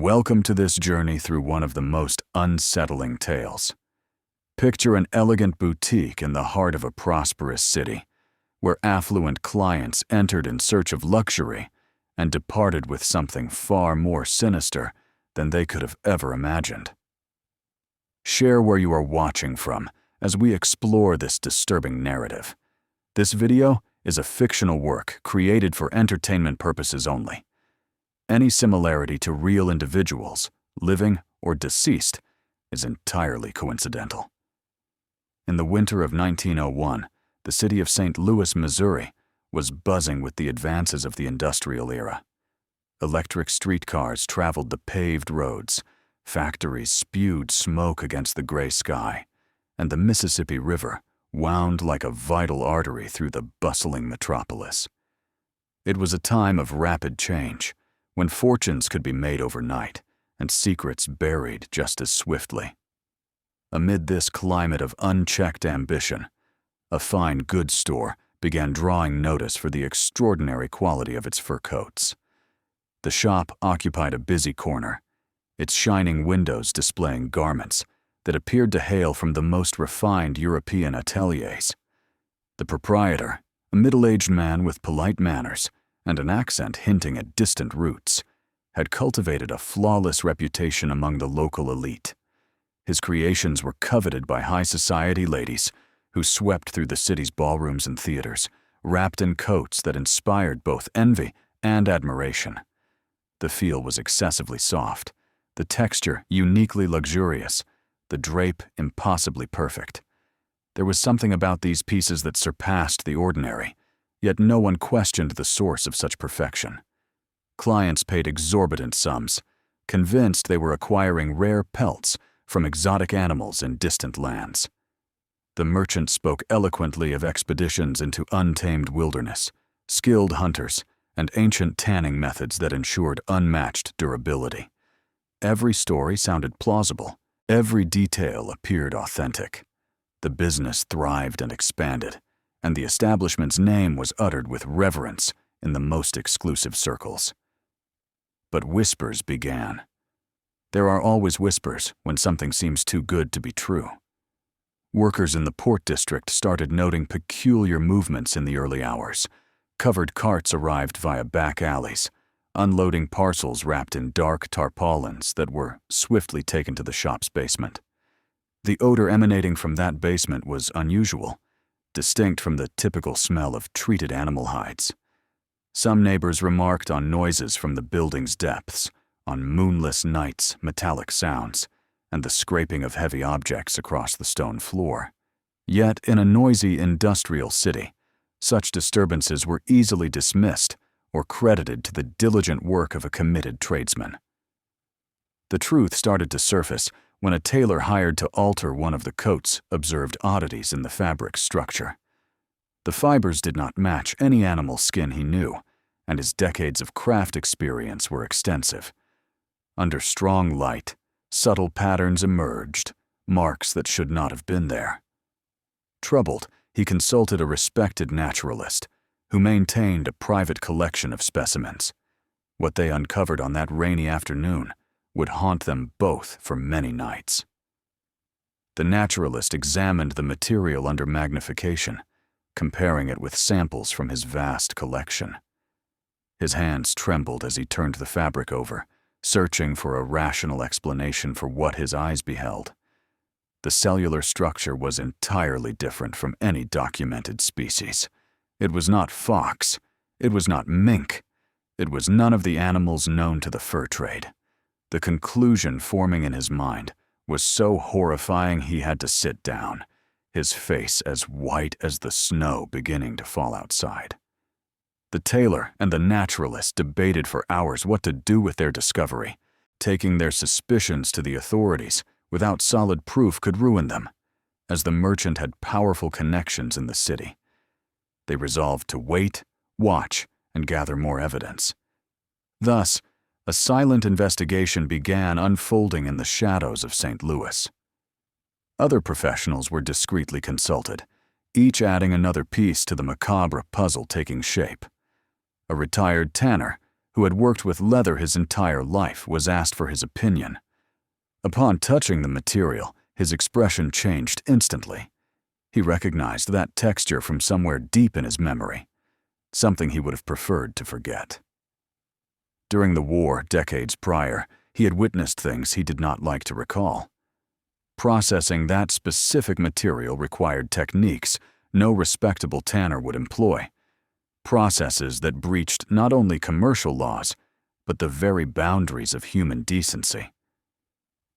Welcome to this journey through one of the most unsettling tales. Picture an elegant boutique in the heart of a prosperous city, where affluent clients entered in search of luxury and departed with something far more sinister than they could have ever imagined. Share where you are watching from as we explore this disturbing narrative. This video is a fictional work created for entertainment purposes only. Any similarity to real individuals, living or deceased, is entirely coincidental. In the winter of 1901, the city of St. Louis, Missouri, was buzzing with the advances of the industrial era. Electric streetcars traveled the paved roads, factories spewed smoke against the gray sky, and the Mississippi River wound like a vital artery through the bustling metropolis. It was a time of rapid change, when fortunes could be made overnight and secrets buried just as swiftly. Amid this climate of unchecked ambition, a fine goods store began drawing notice for the extraordinary quality of its fur coats. The shop occupied a busy corner, its shining windows displaying garments that appeared to hail from the most refined European ateliers. The proprietor, a middle-aged man with polite manners and an accent hinting at distant roots, had cultivated a flawless reputation among the local elite. His creations were coveted by high society ladies who swept through the city's ballrooms and theaters, wrapped in coats that inspired both envy and admiration. The feel was excessively soft, the texture uniquely luxurious, the drape impossibly perfect. There was something about these pieces that surpassed the ordinary, yet no one questioned the source of such perfection. Clients paid exorbitant sums, convinced they were acquiring rare pelts from exotic animals in distant lands. The merchant spoke eloquently of expeditions into untamed wilderness, skilled hunters, and ancient tanning methods that ensured unmatched durability. Every story sounded plausible, every detail appeared authentic. The business thrived and expanded, and the establishment's name was uttered with reverence in the most exclusive circles. But whispers began. There are always whispers when something seems too good to be true. Workers in the Port District started noting peculiar movements in the early hours. Covered carts arrived via back alleys, unloading parcels wrapped in dark tarpaulins that were swiftly taken to the shop's basement. The odor emanating from that basement was unusual, distinct from the typical smell of treated animal hides. Some neighbors remarked on noises from the building's depths, on moonless nights' metallic sounds, and the scraping of heavy objects across the stone floor. Yet, in a noisy industrial city, such disturbances were easily dismissed or credited to the diligent work of a committed tradesman. The truth started to surface when a tailor hired to alter one of the coats observed oddities in the fabric structure. The fibers did not match any animal skin he knew, and his decades of craft experience were extensive. Under strong light, subtle patterns emerged, marks that should not have been there. Troubled, he consulted a respected naturalist, who maintained a private collection of specimens. What they uncovered on that rainy afternoon would haunt them both for many nights. The naturalist examined the material under magnification, comparing it with samples from his vast collection. His hands trembled as he turned the fabric over, searching for a rational explanation for what his eyes beheld. The cellular structure was entirely different from any documented species. It was not fox, it was not mink, it was none of the animals known to the fur trade. The conclusion forming in his mind was so horrifying he had to sit down, his face as white as the snow beginning to fall outside. The tailor and the naturalist debated for hours what to do with their discovery. Taking their suspicions to the authorities without solid proof could ruin them, as the merchant had powerful connections in the city. They resolved to wait, watch, and gather more evidence. Thus, a silent investigation began unfolding in the shadows of St. Louis. Other professionals were discreetly consulted, each adding another piece to the macabre puzzle taking shape. A retired tanner, who had worked with leather his entire life, was asked for his opinion. Upon touching the material, his expression changed instantly. He recognized that texture from somewhere deep in his memory, something he would have preferred to forget. During the war, decades prior, he had witnessed things he did not like to recall. Processing that specific material required techniques no respectable tanner would employ, processes that breached not only commercial laws, but the very boundaries of human decency.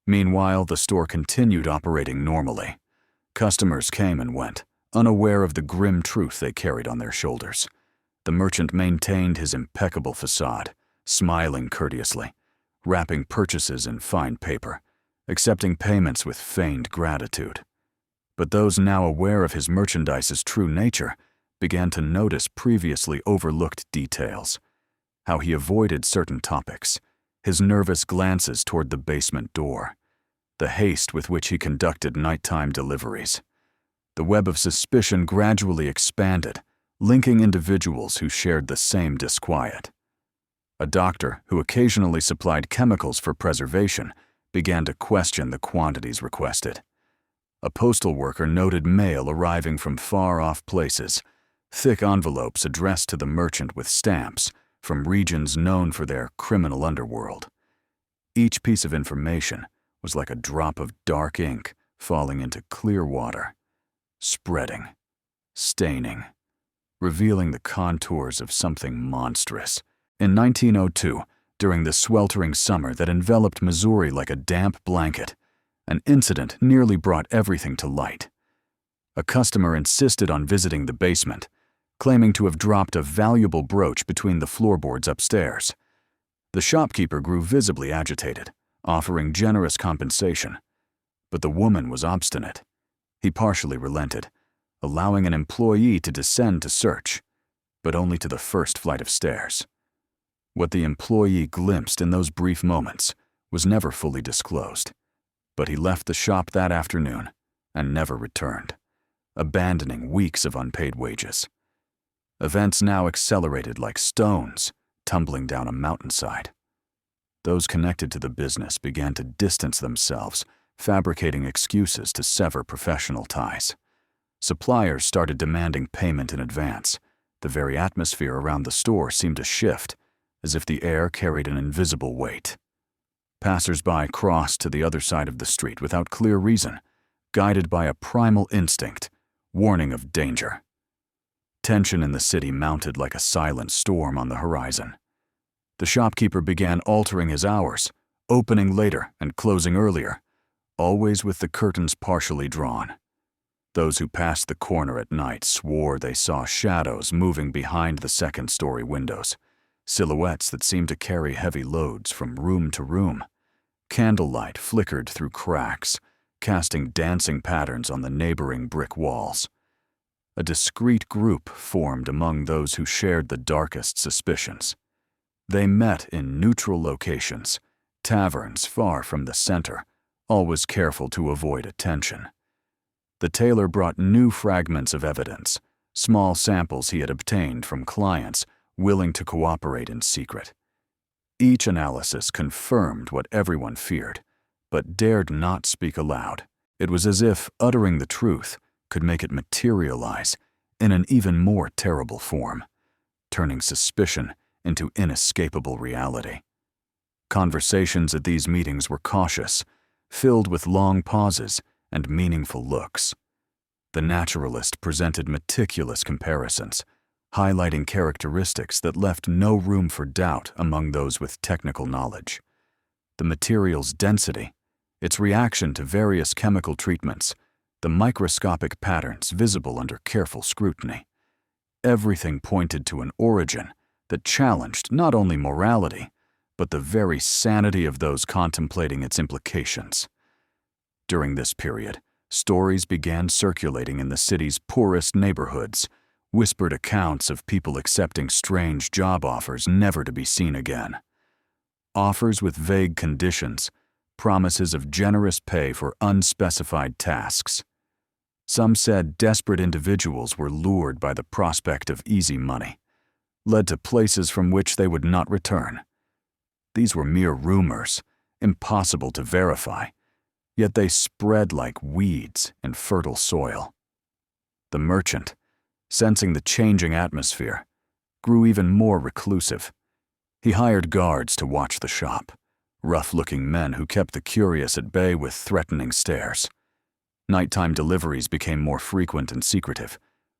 Meanwhile, the store continued operating normally. Customers came and went, unaware of the grim truth they carried on their shoulders. The merchant maintained his impeccable facade, smiling courteously, wrapping purchases in fine paper, accepting payments with feigned gratitude. But those now aware of his merchandise's true nature began to notice previously overlooked details, how he avoided certain topics, his nervous glances toward the basement door, the haste with which he conducted nighttime deliveries. The web of suspicion gradually expanded, linking individuals who shared the same disquiet. A doctor who occasionally supplied chemicals for preservation began to question the quantities requested. A postal worker noted mail arriving from far-off places, thick envelopes addressed to the merchant with stamps from regions known for their criminal underworld. Each piece of information was like a drop of dark ink falling into clear water, spreading, staining, revealing the contours of something monstrous. In 1902, during the sweltering summer that enveloped Missouri like a damp blanket, an incident nearly brought everything to light. A customer insisted on visiting the basement, claiming to have dropped a valuable brooch between the floorboards upstairs. The shopkeeper grew visibly agitated, offering generous compensation. But the woman was obstinate. He partially relented, allowing an employee to descend to search, but only to the first flight of stairs. What the employee glimpsed in those brief moments was never fully disclosed, but he left the shop that afternoon and never returned, abandoning weeks of unpaid wages. Events now accelerated like stones tumbling down a mountainside. Those connected to the business began to distance themselves, fabricating excuses to sever professional ties. Suppliers started demanding payment in advance. The very atmosphere around the store seemed to shift, as if the air carried an invisible weight. Passers-by crossed to the other side of the street without clear reason, guided by a primal instinct, warning of danger. Tension in the city mounted like a silent storm on the horizon. The shopkeeper began altering his hours, opening later and closing earlier, always with the curtains partially drawn. Those who passed the corner at night swore they saw shadows moving behind the second-story windows, silhouettes that seemed to carry heavy loads from room to room. Candlelight flickered through cracks, casting dancing patterns on the neighboring brick walls. A discreet group formed among those who shared the darkest suspicions. They met in neutral locations, taverns far from the center, always careful to avoid attention. The tailor brought new fragments of evidence, small samples he had obtained from clients willing to cooperate in secret. Each analysis confirmed what everyone feared, but dared not speak aloud. It was as if uttering the truth could make it materialize in an even more terrible form, turning suspicion into inescapable reality. Conversations at these meetings were cautious, filled with long pauses and meaningful looks. The naturalist presented meticulous comparisons, highlighting characteristics that left no room for doubt among those with technical knowledge. The material's density, its reaction to various chemical treatments, the microscopic patterns visible under careful scrutiny. Everything pointed to an origin that challenged not only morality, but the very sanity of those contemplating its implications. During this period, stories began circulating in the city's poorest neighborhoods, whispered accounts of people accepting strange job offers never to be seen again. Offers with vague conditions, promises of generous pay for unspecified tasks. Some said desperate individuals were lured by the prospect of easy money. led to places from which they would not return. These were mere rumors, impossible to verify, yet they spread like weeds in fertile soil. The merchant, sensing the changing atmosphere, grew even more reclusive. He hired guards to watch the shop, rough-looking men who kept the curious at bay with threatening stares. Nighttime deliveries became more frequent and secretive,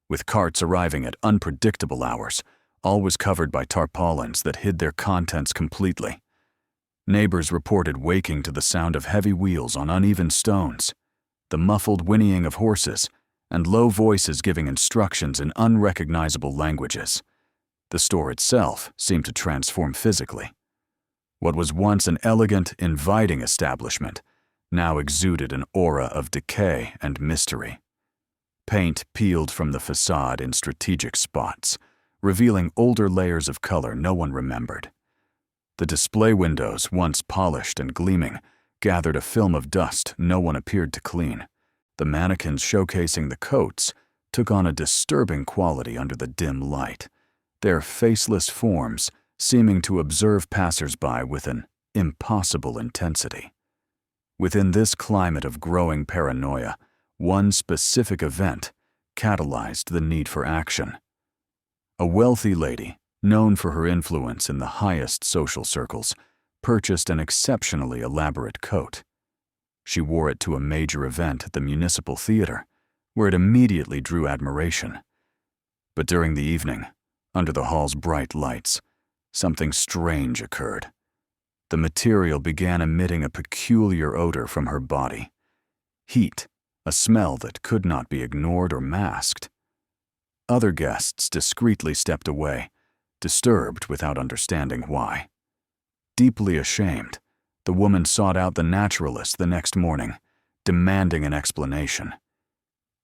with carts arriving at unpredictable hours, always covered by tarpaulins that hid their contents completely. Neighbors reported waking to the sound of heavy wheels on uneven stones, the muffled whinnying of horses, and low voices giving instructions in unrecognizable languages. The store itself seemed to transform physically. What was once an elegant, inviting establishment now exuded an aura of decay and mystery. Paint peeled from the facade in strategic spots, revealing older layers of color no one remembered. The display windows, once polished and gleaming, gathered a film of dust no one appeared to clean. The mannequins showcasing the coats took on a disturbing quality under the dim light, their faceless forms seeming to observe passers-by with an impossible intensity. Within this climate of growing paranoia, one specific event catalyzed the need for action. A wealthy lady, known for her influence in the highest social circles, purchased an exceptionally elaborate coat. She wore it to a major event at the municipal theater, where it immediately drew admiration. But during the evening, under the hall's bright lights, something strange occurred. The material began emitting a peculiar odor from her body. Heat, a smell that could not be ignored or masked. Other guests discreetly stepped away, disturbed without understanding why. Deeply ashamed, the woman sought out the naturalist the next morning, demanding an explanation.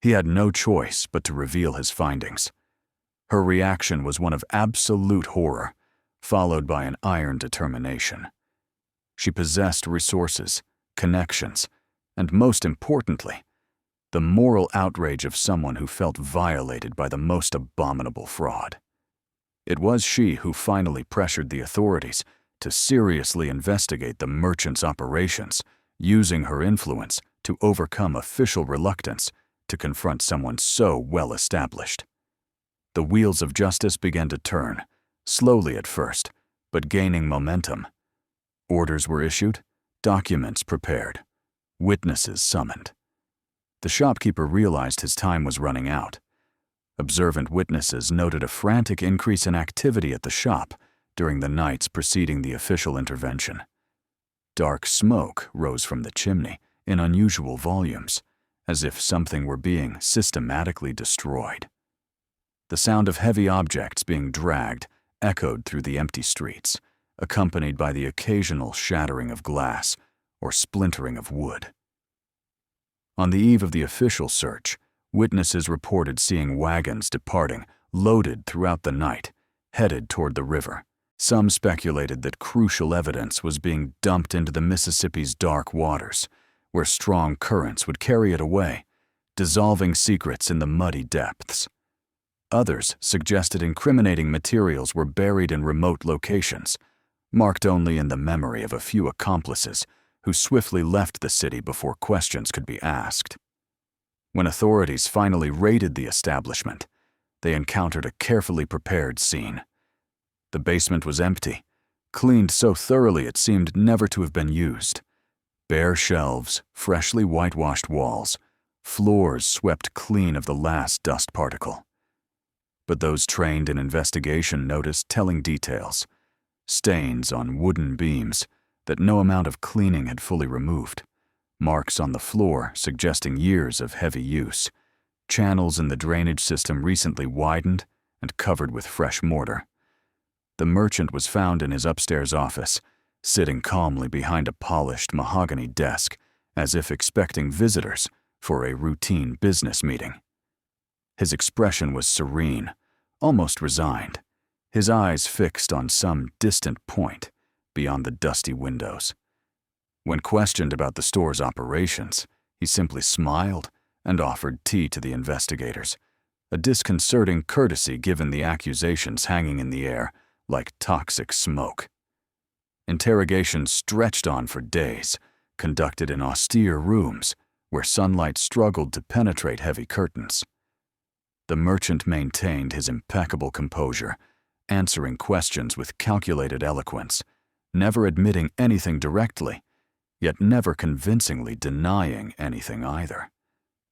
He had no choice but to reveal his findings. Her reaction was one of absolute horror, followed by an iron determination. She possessed resources, connections, and most importantly, the moral outrage of someone who felt violated by the most abominable fraud. It was she who finally pressured the authorities to seriously investigate the merchant's operations, using her influence to overcome official reluctance to confront someone so well established. The wheels of justice began to turn, slowly at first, but gaining momentum. Orders were issued, documents prepared, witnesses summoned. The shopkeeper realized his time was running out. Observant witnesses noted a frantic increase in activity at the shop during the nights preceding the official intervention. Dark smoke rose from the chimney in unusual volumes, as if something were being systematically destroyed. The sound of heavy objects being dragged echoed through the empty streets, accompanied by the occasional shattering of glass or splintering of wood. On the eve of the official search, witnesses reported seeing wagons departing, loaded throughout the night, headed toward the river. Some speculated that crucial evidence was being dumped into the Mississippi's dark waters, where strong currents would carry it away, dissolving secrets in the muddy depths. Others suggested incriminating materials were buried in remote locations, marked only in the memory of a few accomplices who swiftly left the city before questions could be asked. When authorities finally raided the establishment, they encountered a carefully prepared scene. The basement was empty, cleaned so thoroughly it seemed never to have been used. Bare shelves, freshly whitewashed walls, floors swept clean of the last dust particle. But those trained in investigation noticed telling details: stains on wooden beams that no amount of cleaning had fully removed, marks on the floor suggesting years of heavy use, channels in the drainage system recently widened and covered with fresh mortar. The merchant was found in his upstairs office, sitting calmly behind a polished mahogany desk, as if expecting visitors for a routine business meeting. His expression was serene, almost resigned, his eyes fixed on some distant point beyond the dusty windows. When questioned about the store's operations, he simply smiled and offered tea to the investigators, a disconcerting courtesy given the accusations hanging in the air like toxic smoke. Interrogations stretched on for days, conducted in austere rooms where sunlight struggled to penetrate heavy curtains. The merchant maintained his impeccable composure, answering questions with calculated eloquence, never admitting anything directly, yet never convincingly denying anything either.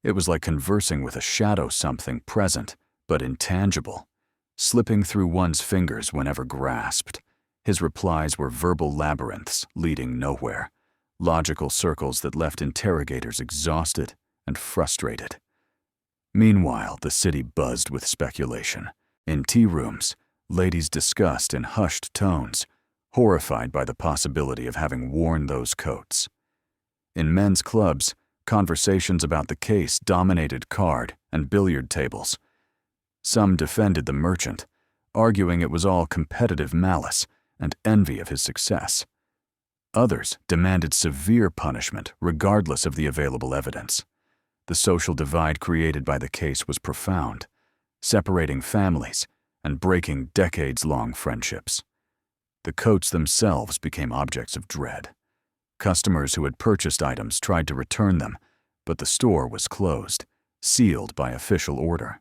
It was like conversing with a shadow, something present but intangible, slipping through one's fingers whenever grasped. His replies were verbal labyrinths leading nowhere, logical circles that left interrogators exhausted and frustrated. Meanwhile, the city buzzed with speculation. In tea rooms, ladies discussed in hushed tones, horrified by the possibility of having worn those coats. In men's clubs, conversations about the case dominated card and billiard tables. Some defended the merchant, arguing it was all competitive malice and envy of his success. Others demanded severe punishment regardless of the available evidence. The social divide created by the case was profound, separating families and breaking decades-long friendships. The coats themselves became objects of dread. Customers who had purchased items tried to return them, but the store was closed, sealed by official order.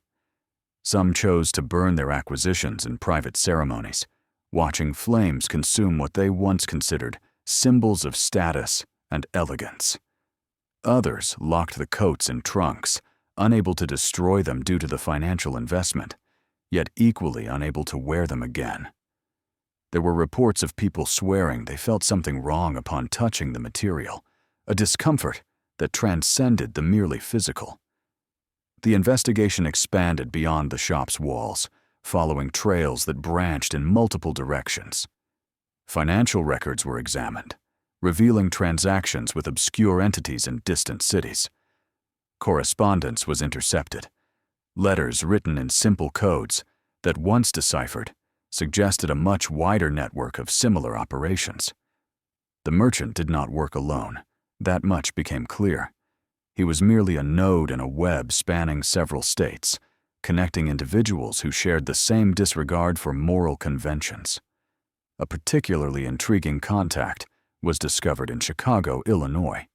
Some chose to burn their acquisitions in private ceremonies, watching flames consume what they once considered symbols of status and elegance. Others locked the coats in trunks, unable to destroy them due to the financial investment, yet equally unable to wear them again. There were reports of people swearing they felt something wrong upon touching the material, a discomfort that transcended the merely physical. The investigation expanded beyond the shop's walls, following trails that branched in multiple directions. Financial records were examined, revealing transactions with obscure entities in distant cities. Correspondence was intercepted. Letters written in simple codes that, once deciphered, suggested a much wider network of similar operations. The merchant did not work alone. That much became clear. He was merely a node in a web spanning several states, connecting individuals who shared the same disregard for moral conventions. A particularly intriguing contact was discovered in Chicago, Illinois.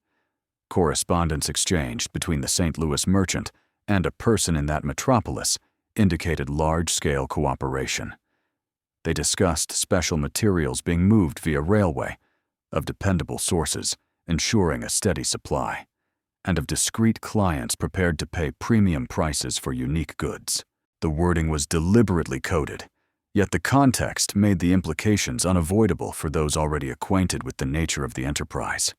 Correspondence exchanged between the St. Louis merchant and a person in that metropolis indicated large-scale cooperation. They discussed special materials being moved via railway, of dependable sources, ensuring a steady supply, and of discreet clients prepared to pay premium prices for unique goods. The wording was deliberately coded, yet the context made the implications unavoidable for those already acquainted with the nature of the enterprise.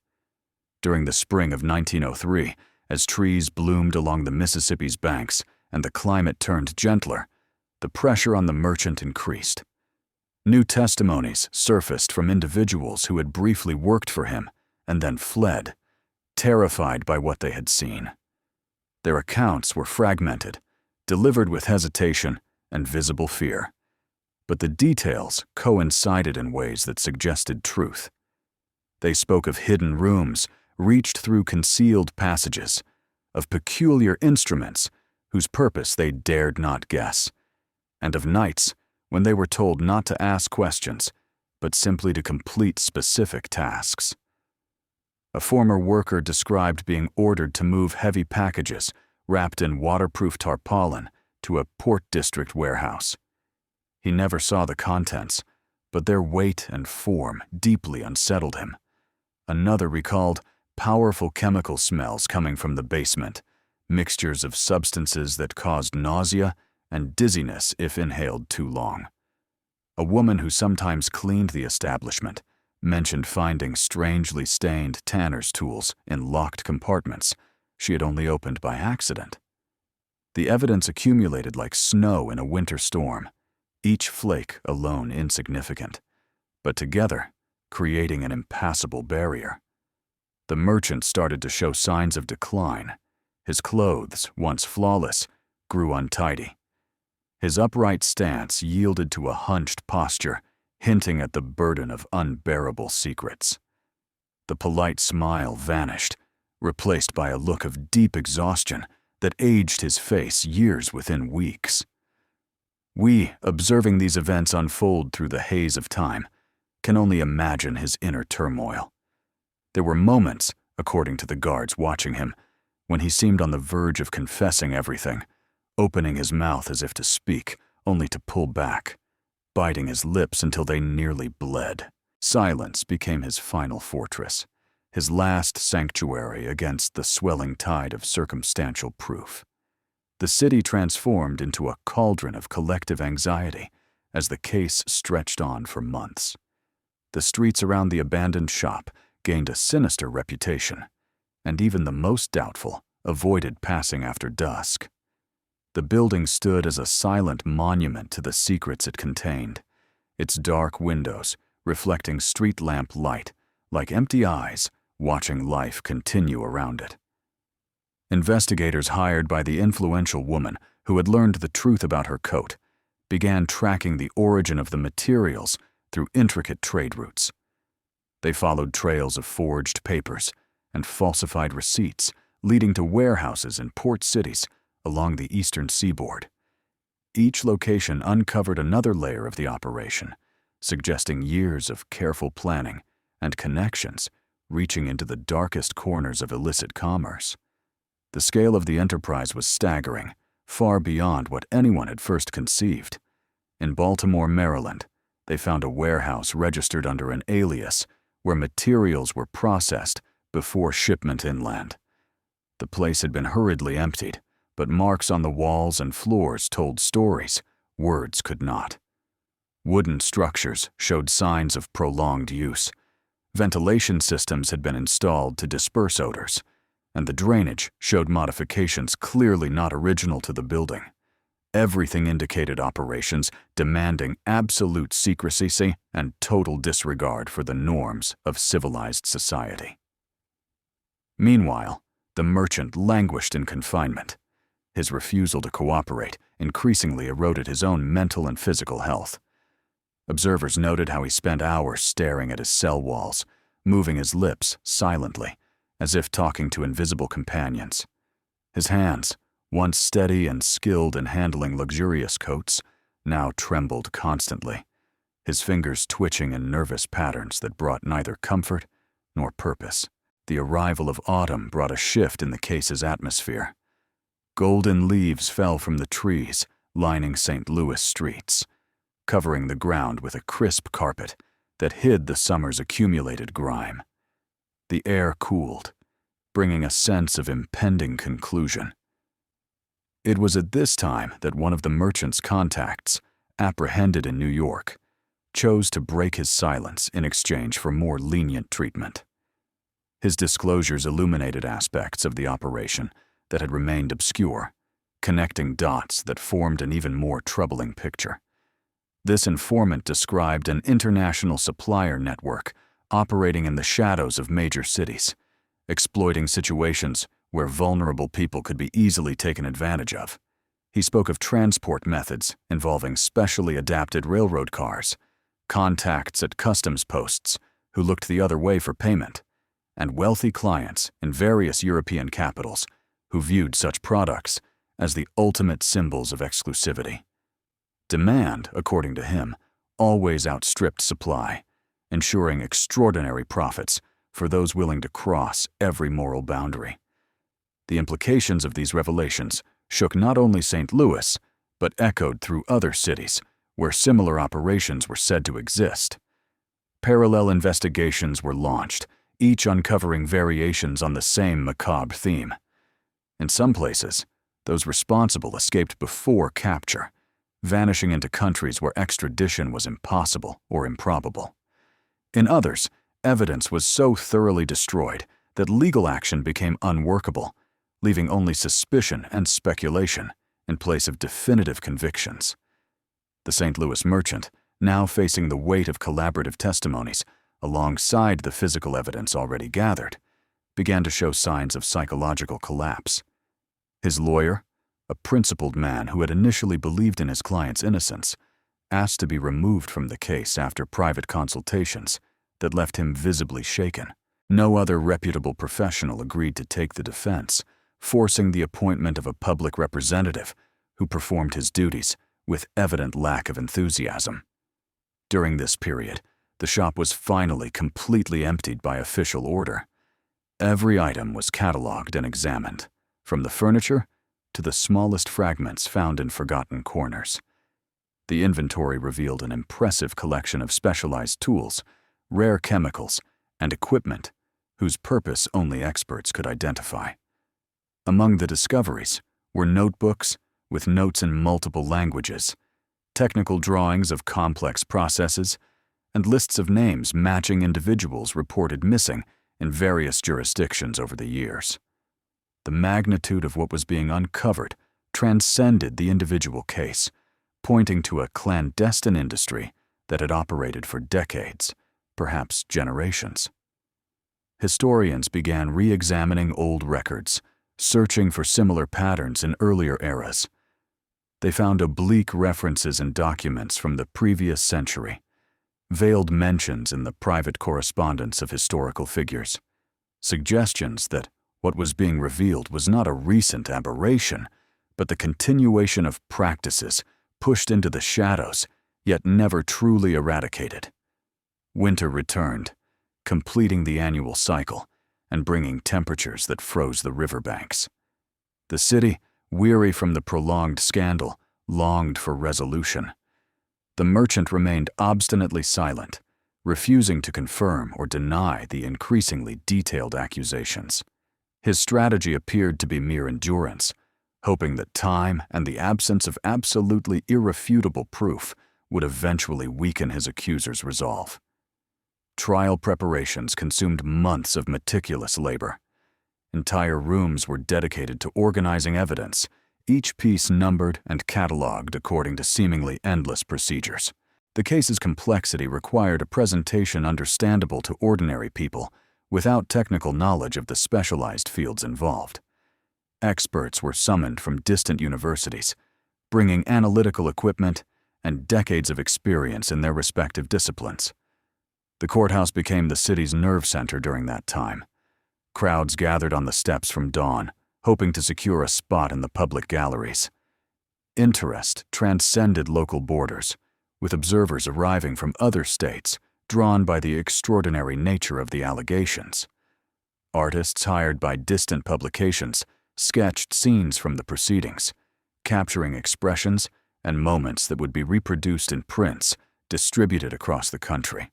During the spring of 1903, as trees bloomed along the Mississippi's banks and the climate turned gentler, the pressure on the merchant increased. New testimonies surfaced from individuals who had briefly worked for him and then fled, terrified by what they had seen. Their accounts were fragmented, delivered with hesitation and visible fear, but the details coincided in ways that suggested truth. They spoke of hidden rooms reached through concealed passages, of peculiar instruments whose purpose they dared not guess, and of nights when they were told not to ask questions, but simply to complete specific tasks. A former worker described being ordered to move heavy packages wrapped in waterproof tarpaulin to a Port District warehouse. He never saw the contents, but their weight and form deeply unsettled him. Another recalled powerful chemical smells coming from the basement, mixtures of substances that caused nausea and dizziness if inhaled too long. A woman who sometimes cleaned the establishment mentioned finding strangely stained tanner's tools in locked compartments she had only opened by accident. The evidence accumulated like snow in a winter storm, each flake alone insignificant, but together creating an impassable barrier. The merchant started to show signs of decline. His clothes, once flawless, grew untidy. His upright stance yielded to a hunched posture, hinting at the burden of unbearable secrets. The polite smile vanished, replaced by a look of deep exhaustion that aged his face years within weeks. We, observing these events unfold through the haze of time, can only imagine his inner turmoil. There were moments, according to the guards watching him, when he seemed on the verge of confessing everything, opening his mouth as if to speak, only to pull back, biting his lips until they nearly bled. Silence became his final fortress, his last sanctuary against the swelling tide of circumstantial proof. The city transformed into a cauldron of collective anxiety as the case stretched on for months. The streets around the abandoned shop gained a sinister reputation, and even the most doubtful avoided passing after dusk. The building stood as a silent monument to the secrets it contained, its dark windows reflecting street lamp light like empty eyes watching life continue around it. Investigators hired by the influential woman who had learned the truth about her coat began tracking the origin of the materials through intricate trade routes. They followed trails of forged papers and falsified receipts leading to warehouses in port cities along the eastern seaboard. Each location uncovered another layer of the operation, suggesting years of careful planning and connections reaching into the darkest corners of illicit commerce. The scale of the enterprise was staggering, far beyond what anyone had first conceived. In Baltimore, Maryland, they found a warehouse registered under an alias where materials were processed before shipment inland. The place had been hurriedly emptied, but marks on the walls and floors told stories words could not. Wooden structures showed signs of prolonged use. Ventilation systems had been installed to disperse odors, and the drainage showed modifications clearly not original to the building. Everything indicated operations demanding absolute secrecy and total disregard for the norms of civilized society. Meanwhile, the merchant languished in confinement. His refusal to cooperate increasingly eroded his own mental and physical health. Observers noted how he spent hours staring at his cell walls, moving his lips silently, as if talking to invisible companions. His hands, once steady and skilled in handling luxurious coats, now trembled constantly, his fingers twitching in nervous patterns that brought neither comfort nor purpose. The arrival of autumn brought a shift in the case's atmosphere. Golden leaves fell from the trees lining St. Louis streets, covering the ground with a crisp carpet that hid the summer's accumulated grime. The air cooled, bringing a sense of impending conclusion. It was at this time that one of the merchant's contacts, apprehended in New York, chose to break his silence in exchange for more lenient treatment. His disclosures illuminated aspects of the operation that had remained obscure, connecting dots that formed an even more troubling picture. This informant described an international supplier network operating in the shadows of major cities, exploiting situations where vulnerable people could be easily taken advantage of. He spoke of transport methods involving specially adapted railroad cars, contacts at customs posts who looked the other way for payment, and wealthy clients in various European capitals who viewed such products as the ultimate symbols of exclusivity. Demand, according to him, always outstripped supply, ensuring extraordinary profits for those willing to cross every moral boundary. The implications of these revelations shook not only St. Louis, but echoed through other cities where similar operations were said to exist. Parallel investigations were launched, each uncovering variations on the same macabre theme. In some places, those responsible escaped before capture, vanishing into countries where extradition was impossible or improbable. In others, evidence was so thoroughly destroyed that legal action became unworkable, leaving only suspicion and speculation in place of definitive convictions. The St. Louis merchant, now facing the weight of collaborative testimonies alongside the physical evidence already gathered, began to show signs of psychological collapse. His lawyer, a principled man who had initially believed in his client's innocence, asked to be removed from the case after private consultations that left him visibly shaken. No other reputable professional agreed to take the defense, forcing the appointment of a public representative who performed his duties with evident lack of enthusiasm. During this period, the shop was finally completely emptied by official order. Every item was catalogued and examined, from the furniture to the smallest fragments found in forgotten corners. The inventory revealed an impressive collection of specialized tools, rare chemicals, and equipment whose purpose only experts could identify. Among the discoveries were notebooks with notes in multiple languages, technical drawings of complex processes, and lists of names matching individuals reported missing in various jurisdictions over the years. The magnitude of what was being uncovered transcended the individual case, pointing to a clandestine industry that had operated for decades, perhaps generations. Historians began re-examining old records, searching for similar patterns in earlier eras. They found oblique references in documents from the previous century, veiled mentions in the private correspondence of historical figures, suggestions that what was being revealed was not a recent aberration, but the continuation of practices pushed into the shadows, yet never truly eradicated. Winter returned, completing the annual cycle and bringing temperatures that froze the riverbanks. The city, weary from the prolonged scandal, longed for resolution. The merchant remained obstinately silent, refusing to confirm or deny the increasingly detailed accusations. His strategy appeared to be mere endurance, hoping that time and the absence of absolutely irrefutable proof would eventually weaken his accuser's resolve. Trial preparations consumed months of meticulous labor. Entire rooms were dedicated to organizing evidence, each piece numbered and cataloged according to seemingly endless procedures. The case's complexity required a presentation understandable to ordinary people without technical knowledge of the specialized fields involved. Experts were summoned from distant universities, bringing analytical equipment and decades of experience in their respective disciplines. The courthouse became the city's nerve center during that time. Crowds gathered on the steps from dawn, hoping to secure a spot in the public galleries. Interest transcended local borders, with observers arriving from other states, drawn by the extraordinary nature of the allegations. Artists hired by distant publications sketched scenes from the proceedings, capturing expressions and moments that would be reproduced in prints distributed across the country.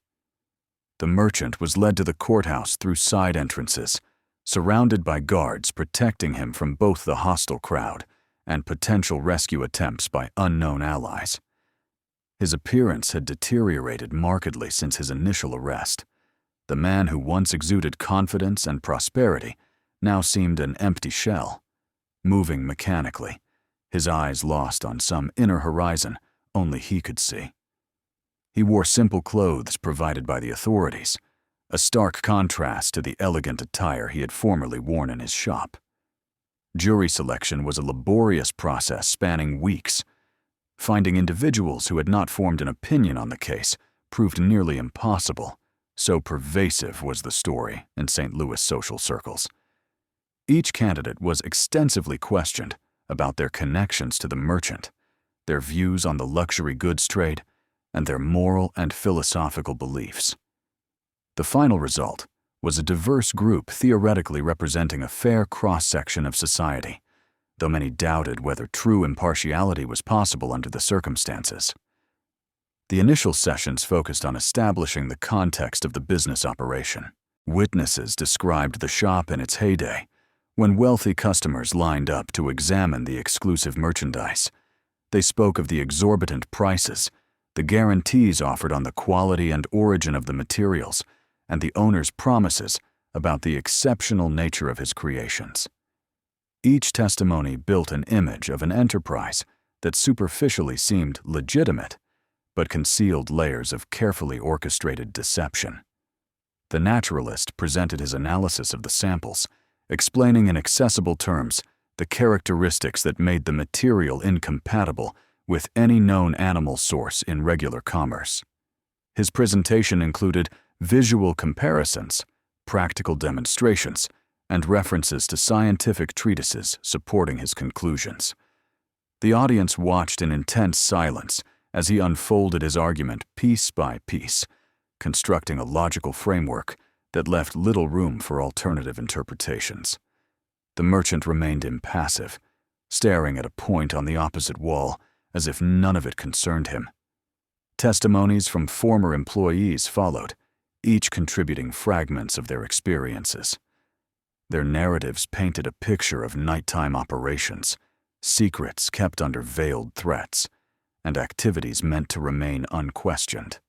The merchant was led to the courthouse through side entrances, surrounded by guards protecting him from both the hostile crowd and potential rescue attempts by unknown allies. His appearance had deteriorated markedly since his initial arrest. The man who once exuded confidence and prosperity now seemed an empty shell, moving mechanically, his eyes lost on some inner horizon only he could see. He wore simple clothes provided by the authorities, a stark contrast to the elegant attire he had formerly worn in his shop. Jury selection was a laborious process spanning weeks. Finding individuals who had not formed an opinion on the case proved nearly impossible, so pervasive was the story in St. Louis social circles. Each candidate was extensively questioned about their connections to the merchant, their views on the luxury goods trade, and their moral and philosophical beliefs. The final result was a diverse group theoretically representing a fair cross-section of society, though many doubted whether true impartiality was possible under the circumstances. The initial sessions focused on establishing the context of the business operation. Witnesses described the shop in its heyday, when wealthy customers lined up to examine the exclusive merchandise. They spoke of the exorbitant prices, the guarantees offered on the quality and origin of the materials, and the owner's promises about the exceptional nature of his creations. Each testimony built an image of an enterprise that superficially seemed legitimate, but concealed layers of carefully orchestrated deception. The naturalist presented his analysis of the samples, explaining in accessible terms the characteristics that made the material incompatible with any known animal source in regular commerce. His presentation included visual comparisons, practical demonstrations, and references to scientific treatises supporting his conclusions. The audience watched in intense silence as he unfolded his argument piece by piece, constructing a logical framework that left little room for alternative interpretations. The merchant remained impassive, staring at a point on the opposite wall as if none of it concerned him. Testimonies from former employees followed, each contributing fragments of their experiences. Their narratives painted a picture of nighttime operations, secrets kept under veiled threats, and activities meant to remain unquestioned.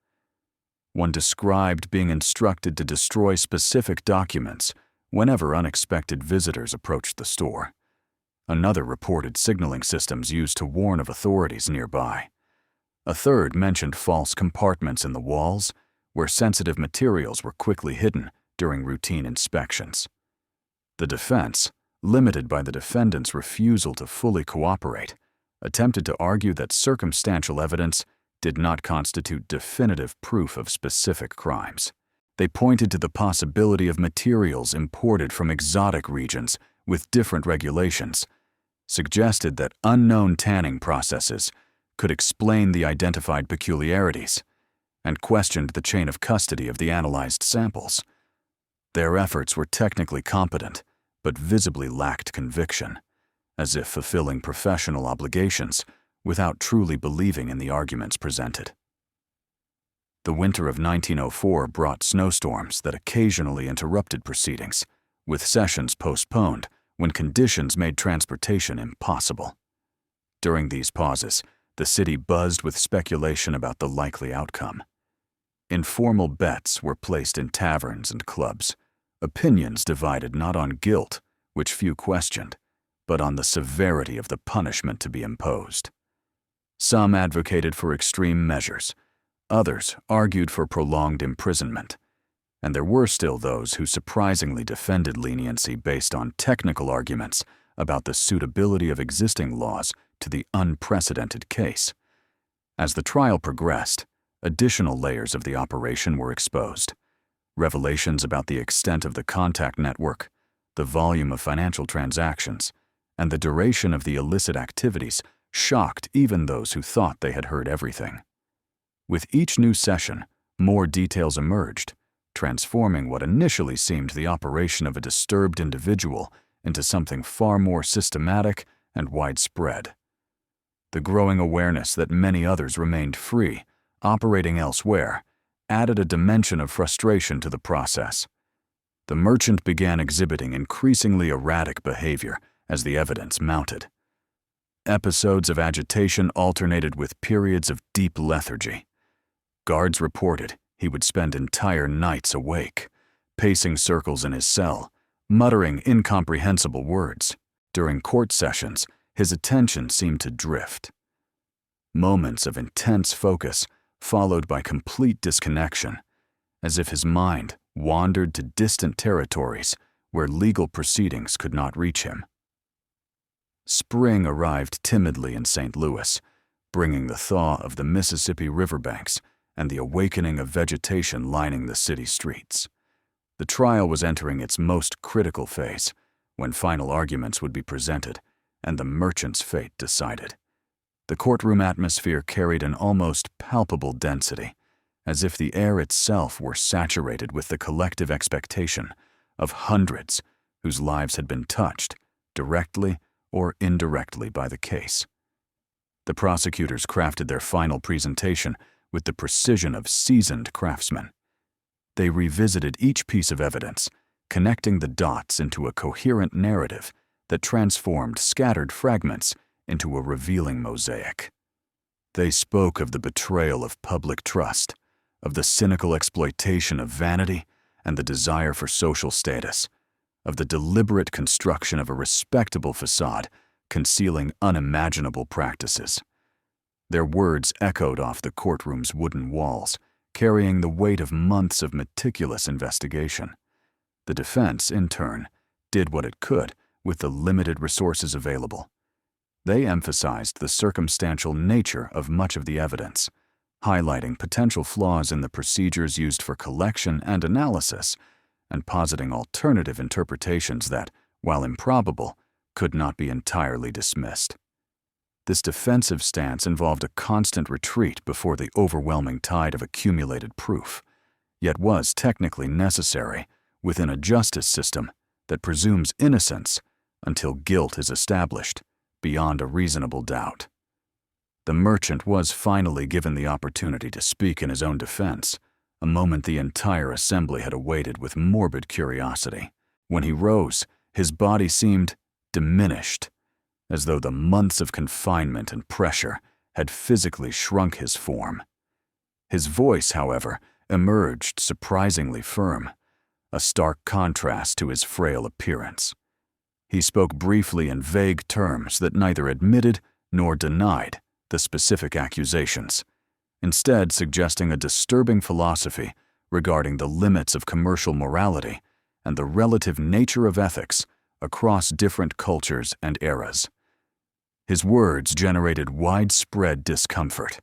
One described being instructed to destroy specific documents whenever unexpected visitors approached the store. Another reported signaling systems used to warn of authorities nearby. A third mentioned false compartments in the walls where sensitive materials were quickly hidden during routine inspections. The defense, limited by the defendant's refusal to fully cooperate, attempted to argue that circumstantial evidence did not constitute definitive proof of specific crimes. They pointed to the possibility of materials imported from exotic regions with different regulations, suggested that unknown tanning processes could explain the identified peculiarities, and questioned the chain of custody of the analyzed samples. Their efforts were technically competent, but visibly lacked conviction, as if fulfilling professional obligations without truly believing in the arguments presented. The winter of 1904 brought snowstorms that occasionally interrupted proceedings, with sessions postponed when conditions made transportation impossible. During these pauses, the city buzzed with speculation about the likely outcome. Informal bets were placed in taverns and clubs. Opinions divided not on guilt, which few questioned, but on the severity of the punishment to be imposed. Some advocated for extreme measures, others argued for prolonged imprisonment, and there were still those who surprisingly defended leniency based on technical arguments about the suitability of existing laws to the unprecedented case. As the trial progressed, additional layers of the operation were exposed. Revelations about the extent of the contact network, the volume of financial transactions, and the duration of the illicit activities shocked even those who thought they had heard everything. With each new session, more details emerged, transforming what initially seemed the operation of a disturbed individual into something far more systematic and widespread. The growing awareness that many others remained free, operating elsewhere, added a dimension of frustration to the process. The merchant began exhibiting increasingly erratic behavior as the evidence mounted. Episodes of agitation alternated with periods of deep lethargy. Guards reported he would spend entire nights awake, pacing circles in his cell, muttering incomprehensible words. During court sessions, his attention seemed to drift. Moments of intense focus followed by complete disconnection, as if his mind wandered to distant territories where legal proceedings could not reach him. Spring arrived timidly in St. Louis, bringing the thaw of the Mississippi riverbanks and the awakening of vegetation lining the city streets. The trial was entering its most critical phase, when final arguments would be presented and the merchant's fate decided. The courtroom atmosphere carried an almost palpable density, as if the air itself were saturated with the collective expectation of hundreds whose lives had been touched, directly or indirectly, by the case. The prosecutors crafted their final presentation with the precision of seasoned craftsmen. They revisited each piece of evidence, connecting the dots into a coherent narrative that transformed scattered fragments into a revealing mosaic. They spoke of the betrayal of public trust, of the cynical exploitation of vanity and the desire for social status, of the deliberate construction of a respectable facade concealing unimaginable practices. Their words echoed off the courtroom's wooden walls, carrying the weight of months of meticulous investigation. The defense, in turn, did what it could with the limited resources available. They emphasized the circumstantial nature of much of the evidence, highlighting potential flaws in the procedures used for collection and analysis, and positing alternative interpretations that, while improbable, could not be entirely dismissed. This defensive stance involved a constant retreat before the overwhelming tide of accumulated proof, yet was technically necessary within a justice system that presumes innocence until guilt is established beyond a reasonable doubt. The merchant was finally given the opportunity to speak in his own defense, a moment the entire assembly had awaited with morbid curiosity. When he rose, his body seemed diminished, as though the months of confinement and pressure had physically shrunk his form. His voice, however, emerged surprisingly firm, a stark contrast to his frail appearance. He spoke briefly in vague terms that neither admitted nor denied the specific accusations, instead suggesting a disturbing philosophy regarding the limits of commercial morality and the relative nature of ethics across different cultures and eras. His words generated widespread discomfort.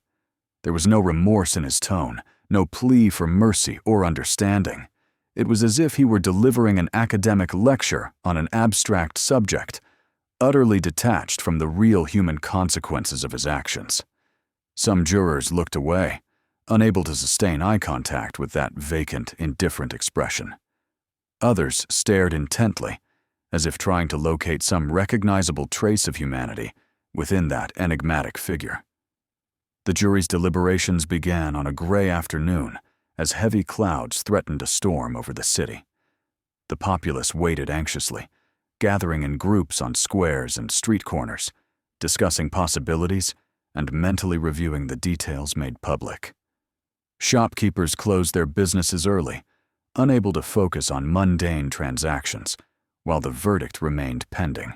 There was no remorse in his tone, no plea for mercy or understanding. It was as if he were delivering an academic lecture on an abstract subject, utterly detached from the real human consequences of his actions. Some jurors looked away, unable to sustain eye contact with that vacant, indifferent expression. Others stared intently, as if trying to locate some recognizable trace of humanity within that enigmatic figure. The jury's deliberations began on a gray afternoon as heavy clouds threatened a storm over the city. The populace waited anxiously, gathering in groups on squares and street corners, discussing possibilities and mentally reviewing the details made public. Shopkeepers closed their businesses early, unable to focus on mundane transactions, while the verdict remained pending.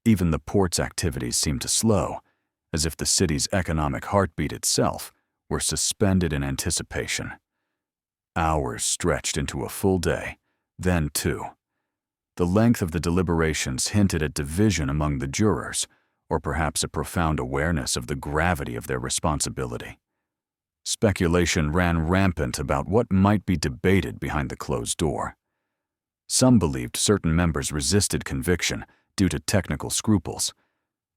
Even the port's activities seemed to slow, as if the city's economic heartbeat itself were suspended in anticipation. Hours stretched into a full day, then two. The length of the deliberations hinted at division among the jurors, or perhaps a profound awareness of the gravity of their responsibility. Speculation ran rampant about what might be debated behind the closed door. Some believed certain members resisted conviction due to technical scruples.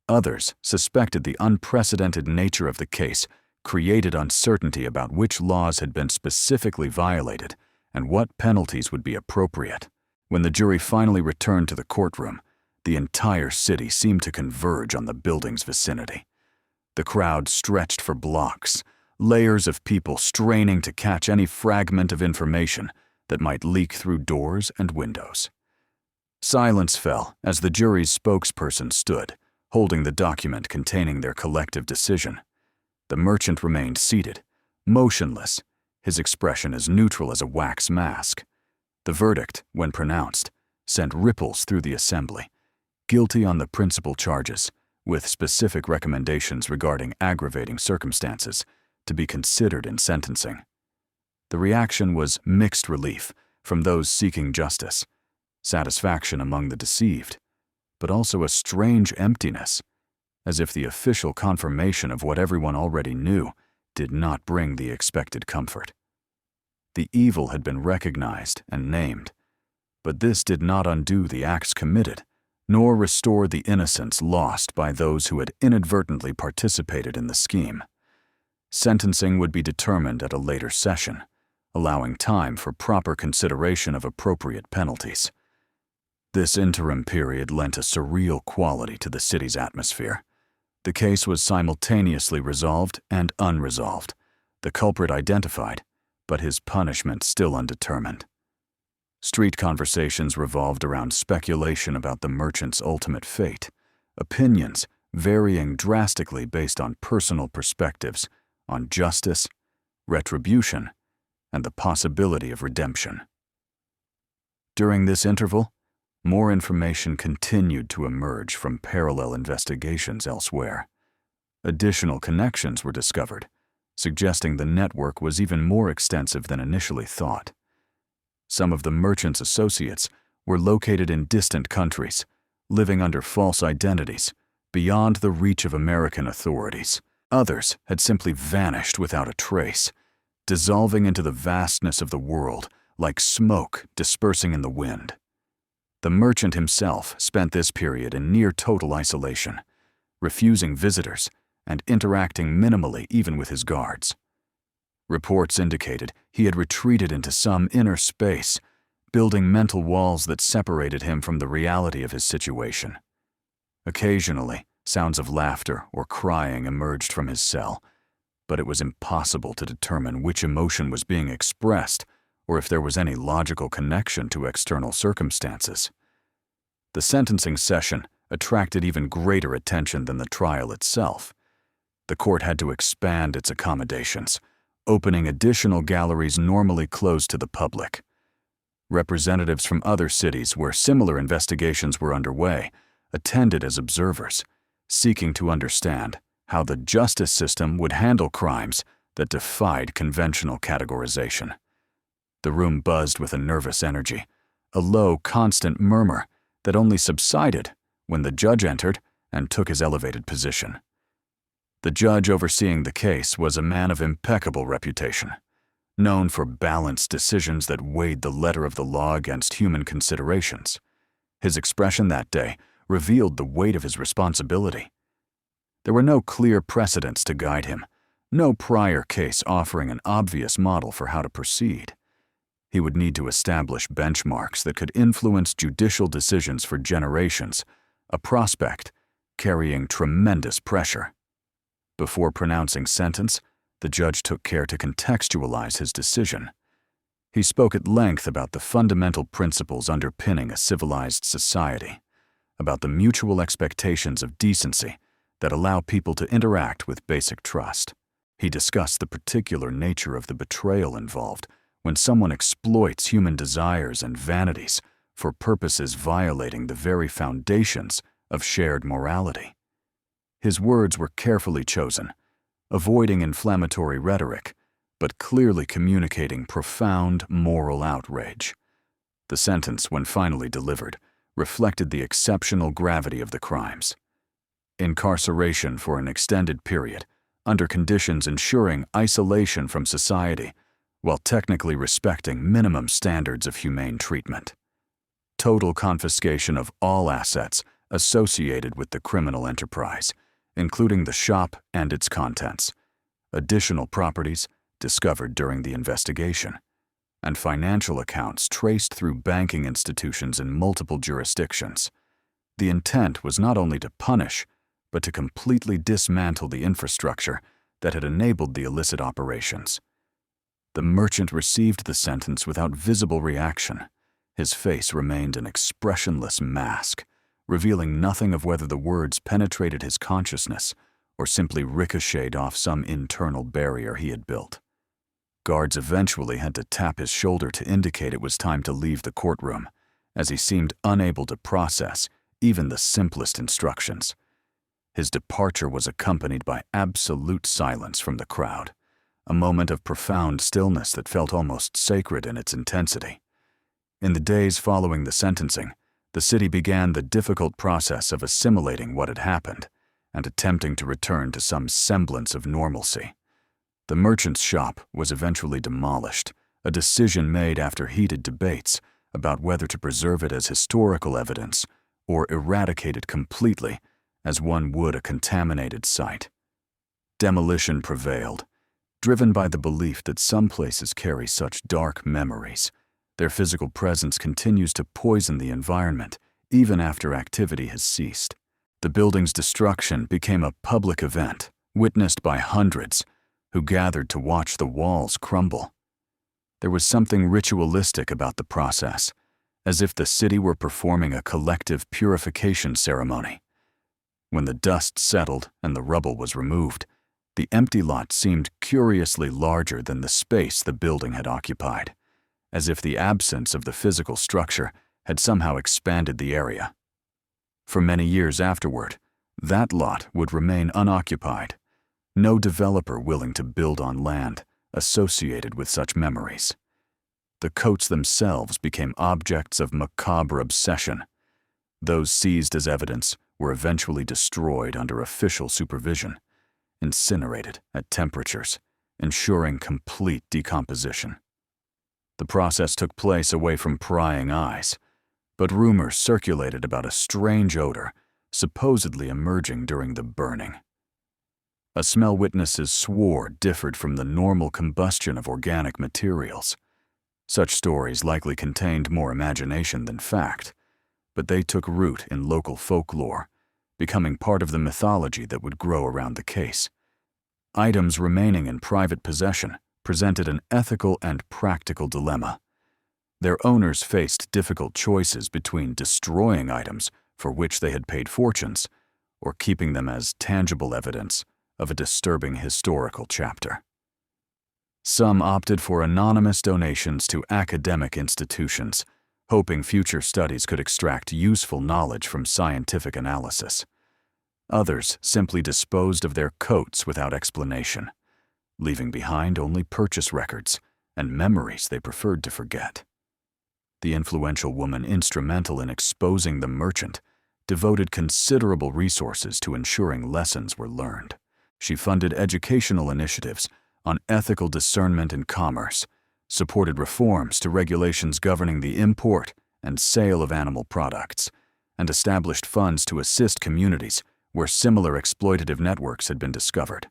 Others suspected the unprecedented nature of the case created uncertainty about which laws had been specifically violated and what penalties would be appropriate. When the jury finally returned to the courtroom, the entire city seemed to converge on the building's vicinity. The crowd stretched for blocks, layers of people straining to catch any fragment of information that might leak through doors and windows. Silence fell as the jury's spokesperson stood, holding the document containing their collective decision. The merchant remained seated, motionless, his expression as neutral as a wax mask. The verdict, when pronounced, sent ripples through the assembly. Guilty on the principal charges, with specific recommendations regarding aggravating circumstances to be considered in sentencing. The reaction was mixed relief from those seeking justice, satisfaction among the deceived, but also a strange emptiness, as if the official confirmation of what everyone already knew did not bring the expected comfort. The evil had been recognized and named, but this did not undo the acts committed, nor restore the innocence lost by those who had inadvertently participated in the scheme. Sentencing would be determined at a later session, allowing time for proper consideration of appropriate penalties. This interim period lent a surreal quality to the city's atmosphere. The case was simultaneously resolved and unresolved, the culprit identified, but his punishment still undetermined. Street conversations revolved around speculation about the merchant's ultimate fate, opinions varying drastically based on personal perspectives on justice, retribution, and the possibility of redemption. During this interval, more information continued to emerge from parallel investigations elsewhere. Additional connections were discovered, suggesting the network was even more extensive than initially thought. Some of the merchant's associates were located in distant countries, living under false identities, beyond the reach of American authorities. Others had simply vanished without a trace, dissolving into the vastness of the world like smoke dispersing in the wind. The merchant himself spent this period in near total isolation, refusing visitors and interacting minimally even with his guards. Reports indicated he had retreated into some inner space, building mental walls that separated him from the reality of his situation. Occasionally, sounds of laughter or crying emerged from his cell, but it was impossible to determine which emotion was being expressed or if there was any logical connection to external circumstances. The sentencing session attracted even greater attention than the trial itself. The court had to expand its accommodations, opening additional galleries normally closed to the public. Representatives from other cities where similar investigations were underway attended as observers, seeking to understand how the justice system would handle crimes that defied conventional categorization. The room buzzed with a nervous energy, a low, constant murmur that only subsided when the judge entered and took his elevated position. The judge overseeing the case was a man of impeccable reputation, known for balanced decisions that weighed the letter of the law against human considerations. His expression that day revealed the weight of his responsibility. There were no clear precedents to guide him, no prior case offering an obvious model for how to proceed. He would need to establish benchmarks that could influence judicial decisions for generations, a prospect carrying tremendous pressure. Before pronouncing sentence, the judge took care to contextualize his decision. He spoke at length about the fundamental principles underpinning a civilized society, about the mutual expectations of decency that allow people to interact with basic trust. He discussed the particular nature of the betrayal involved when someone exploits human desires and vanities for purposes violating the very foundations of shared morality. His words were carefully chosen, avoiding inflammatory rhetoric, but clearly communicating profound moral outrage. The sentence, when finally delivered, reflected the exceptional gravity of the crimes. Incarceration for an extended period, under conditions ensuring isolation from society, while technically respecting minimum standards of humane treatment. Total confiscation of all assets associated with the criminal enterprise, including the shop and its contents, additional properties discovered during the investigation, and financial accounts traced through banking institutions in multiple jurisdictions. The intent was not only to punish, but to completely dismantle the infrastructure that had enabled the illicit operations. The merchant received the sentence without visible reaction. His face remained an expressionless mask, revealing nothing of whether the words penetrated his consciousness or simply ricocheted off some internal barrier he had built. Guards eventually had to tap his shoulder to indicate it was time to leave the courtroom, as he seemed unable to process even the simplest instructions. His departure was accompanied by absolute silence from the crowd, a moment of profound stillness that felt almost sacred in its intensity. In the days following the sentencing, the city began the difficult process of assimilating what had happened and attempting to return to some semblance of normalcy. The merchant's shop was eventually demolished, a decision made after heated debates about whether to preserve it as historical evidence or eradicate it completely as one would a contaminated site. Demolition prevailed, driven by the belief that some places carry such dark memories. Their physical presence continues to poison the environment even after activity has ceased. The building's destruction became a public event, witnessed by hundreds who gathered to watch the walls crumble. There was something ritualistic about the process, as if the city were performing a collective purification ceremony. When the dust settled and the rubble was removed, the empty lot seemed curiously larger than the space the building had occupied, as if the absence of the physical structure had somehow expanded the area. For many years afterward, that lot would remain unoccupied, no developer willing to build on land associated with such memories. The coats themselves became objects of macabre obsession. Those seized as evidence were eventually destroyed under official supervision, incinerated at temperatures, ensuring complete decomposition. The process took place away from prying eyes, but rumors circulated about a strange odor supposedly emerging during the burning. A smell witnesses swore differed from the normal combustion of organic materials. Such stories likely contained more imagination than fact, but they took root in local folklore, becoming part of the mythology that would grow around the case. Items remaining in private possession presented an ethical and practical dilemma. Their owners faced difficult choices between destroying items for which they had paid fortunes or keeping them as tangible evidence of a disturbing historical chapter. Some opted for anonymous donations to academic institutions, hoping future studies could extract useful knowledge from scientific analysis. Others simply disposed of their coats without explanation, leaving behind only purchase records and memories they preferred to forget. The influential woman instrumental in exposing the merchant devoted considerable resources to ensuring lessons were learned. She funded educational initiatives on ethical discernment in commerce, supported reforms to regulations governing the import and sale of animal products, and established funds to assist communities where similar exploitative networks had been discovered.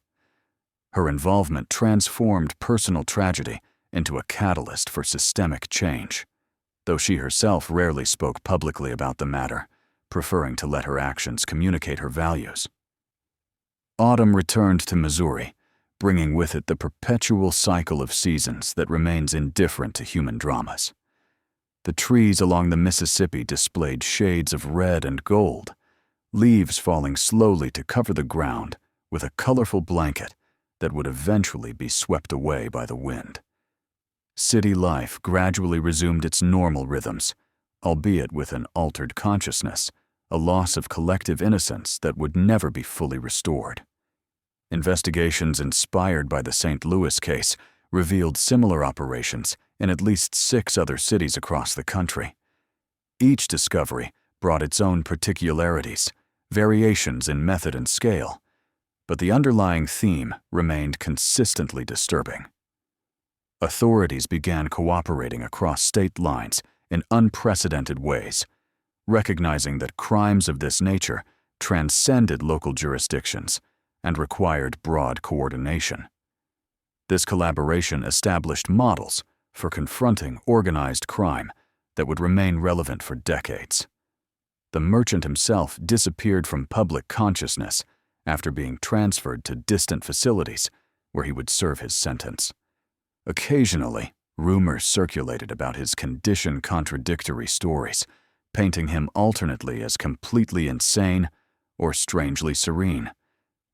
Her involvement transformed personal tragedy into a catalyst for systemic change, though she herself rarely spoke publicly about the matter, preferring to let her actions communicate her values. Autumn returned to Missouri, bringing with it the perpetual cycle of seasons that remains indifferent to human dramas. The trees along the Mississippi displayed shades of red and gold, leaves falling slowly to cover the ground with a colorful blanket that would eventually be swept away by the wind. City life gradually resumed its normal rhythms, albeit with an altered consciousness, a loss of collective innocence that would never be fully restored. Investigations inspired by the St. Louis case revealed similar operations in at least 6 other cities across the country. Each discovery brought its own particularities, variations in method and scale, but the underlying theme remained consistently disturbing. Authorities began cooperating across state lines in unprecedented ways, recognizing that crimes of this nature transcended local jurisdictions and required broad coordination. This collaboration established models for confronting organized crime that would remain relevant for decades. The merchant himself disappeared from public consciousness after being transferred to distant facilities where he would serve his sentence. Occasionally, rumors circulated about his condition-contradictory stories, painting him alternately as completely insane or strangely serene,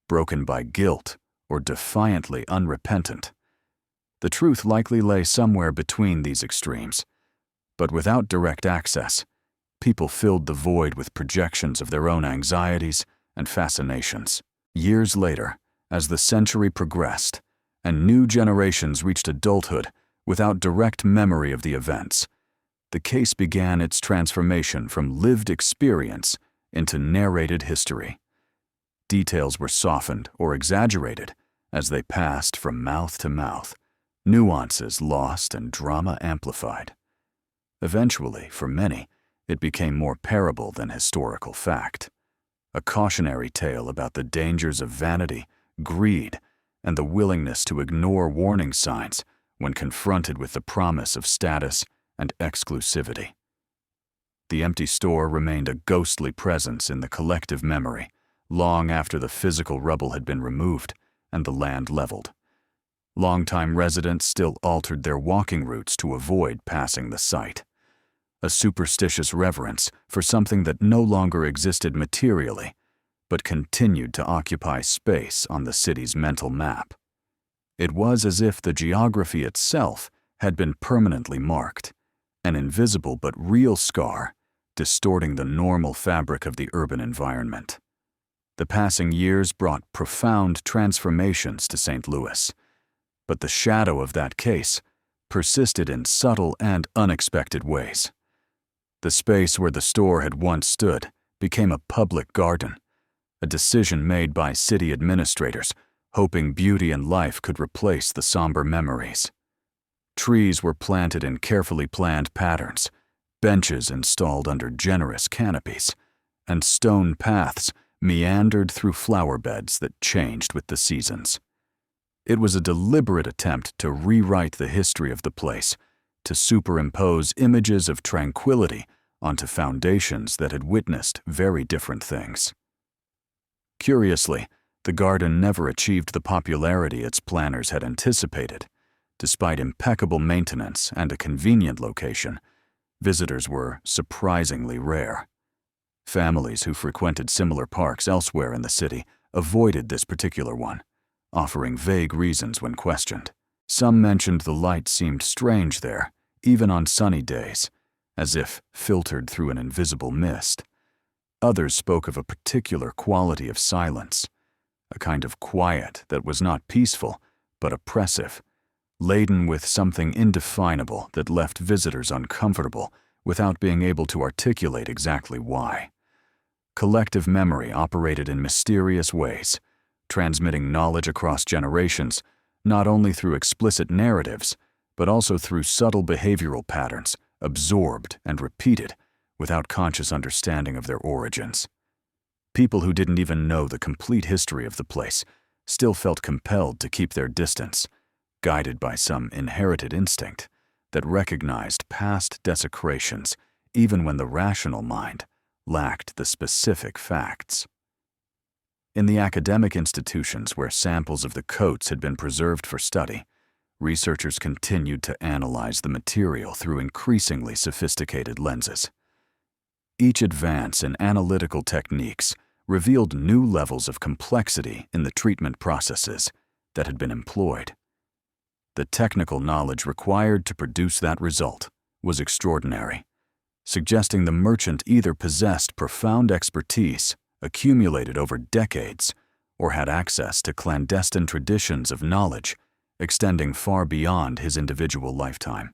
broken by guilt or defiantly unrepentant. The truth likely lay somewhere between these extremes, but without direct access, people filled the void with projections of their own anxieties and fascinations. Years later, as the century progressed and new generations reached adulthood without direct memory of the events, the case began its transformation from lived experience into narrated history. Details were softened or exaggerated as they passed from mouth to mouth, nuances lost and drama amplified. Eventually, for many, it became more parable than historical fact, a cautionary tale about the dangers of vanity, greed, and the willingness to ignore warning signs when confronted with the promise of status and exclusivity. The empty store remained a ghostly presence in the collective memory long after the physical rubble had been removed and the land leveled. Longtime residents still altered their walking routes to avoid passing the site, a superstitious reverence for something that no longer existed materially, but continued to occupy space on the city's mental map. It was as if the geography itself had been permanently marked, an invisible but real scar, distorting the normal fabric of the urban environment. The passing years brought profound transformations to St. Louis, but the shadow of that case persisted in subtle and unexpected ways. The space where the store had once stood became a public garden, a decision made by city administrators hoping beauty and life could replace the somber memories. Trees were planted in carefully planned patterns, benches installed under generous canopies, and stone paths meandered through flower beds that changed with the seasons. It was a deliberate attempt to rewrite the history of the place, to superimpose images of tranquility onto foundations that had witnessed very different things. Curiously, the garden never achieved the popularity its planners had anticipated. Despite impeccable maintenance and a convenient location, visitors were surprisingly rare. Families who frequented similar parks elsewhere in the city avoided this particular one, offering vague reasons when questioned. Some mentioned the light seemed strange there, even on sunny days, as if filtered through an invisible mist. Others spoke of a particular quality of silence, a kind of quiet that was not peaceful, but oppressive, laden with something indefinable that left visitors uncomfortable without being able to articulate exactly why. Collective memory operated in mysterious ways, transmitting knowledge across generations, not only through explicit narratives, but also through subtle behavioral patterns, absorbed and repeated, without conscious understanding of their origins. People who didn't even know the complete history of the place still felt compelled to keep their distance, guided by some inherited instinct that recognized past desecrations even when the rational mind lacked the specific facts. In the academic institutions where samples of the coats had been preserved for study, researchers continued to analyze the material through increasingly sophisticated lenses. Each advance in analytical techniques revealed new levels of complexity in the treatment processes that had been employed. The technical knowledge required to produce that result was extraordinary, suggesting the merchant either possessed profound expertise accumulated over decades or had access to clandestine traditions of knowledge extending far beyond his individual lifetime.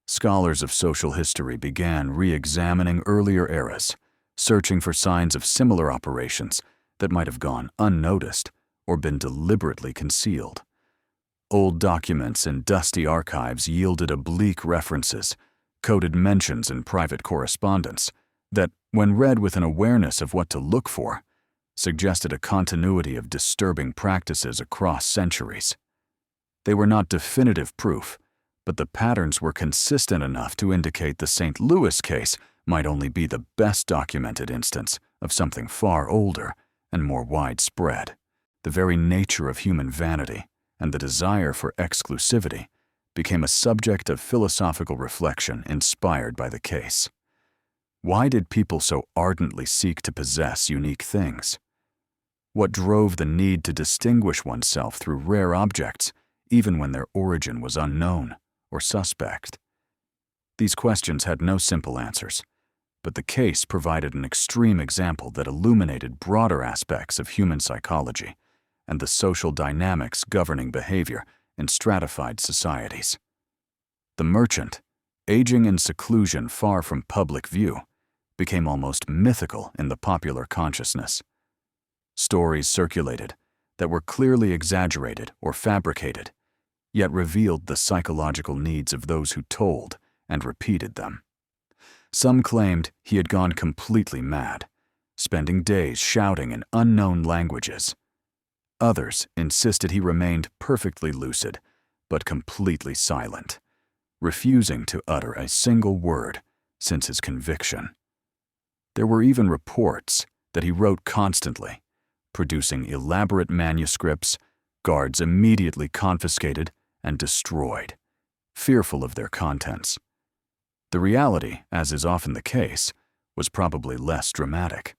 Scholars of social history began re-examining earlier eras, searching for signs of similar operations that might have gone unnoticed or been deliberately concealed. Old documents in dusty archives yielded oblique references, coded mentions in private correspondence that, when read with an awareness of what to look for, suggested a continuity of disturbing practices across centuries. They were not definitive proof, but the patterns were consistent enough to indicate the St. Louis case might only be the best documented instance of something far older and more widespread. The very nature of human vanity and the desire for exclusivity became a subject of philosophical reflection inspired by the case. Why did people so ardently seek to possess unique things? What drove the need to distinguish oneself through rare objects, even when their origin was unknown or suspect? These questions had no simple answers, but the case provided an extreme example that illuminated broader aspects of human psychology and the social dynamics governing behavior in stratified societies. The merchant, aging in seclusion far from public view, became almost mythical in the popular consciousness. Stories circulated that were clearly exaggerated or fabricated, yet revealed the psychological needs of those who told and repeated them. Some claimed he had gone completely mad, spending days shouting in unknown languages. Others insisted he remained perfectly lucid, but completely silent, refusing to utter a single word since his conviction. There were even reports that he wrote constantly, producing elaborate manuscripts guards immediately confiscated and destroyed, fearful of their contents. The reality, as is often the case, was probably less dramatic.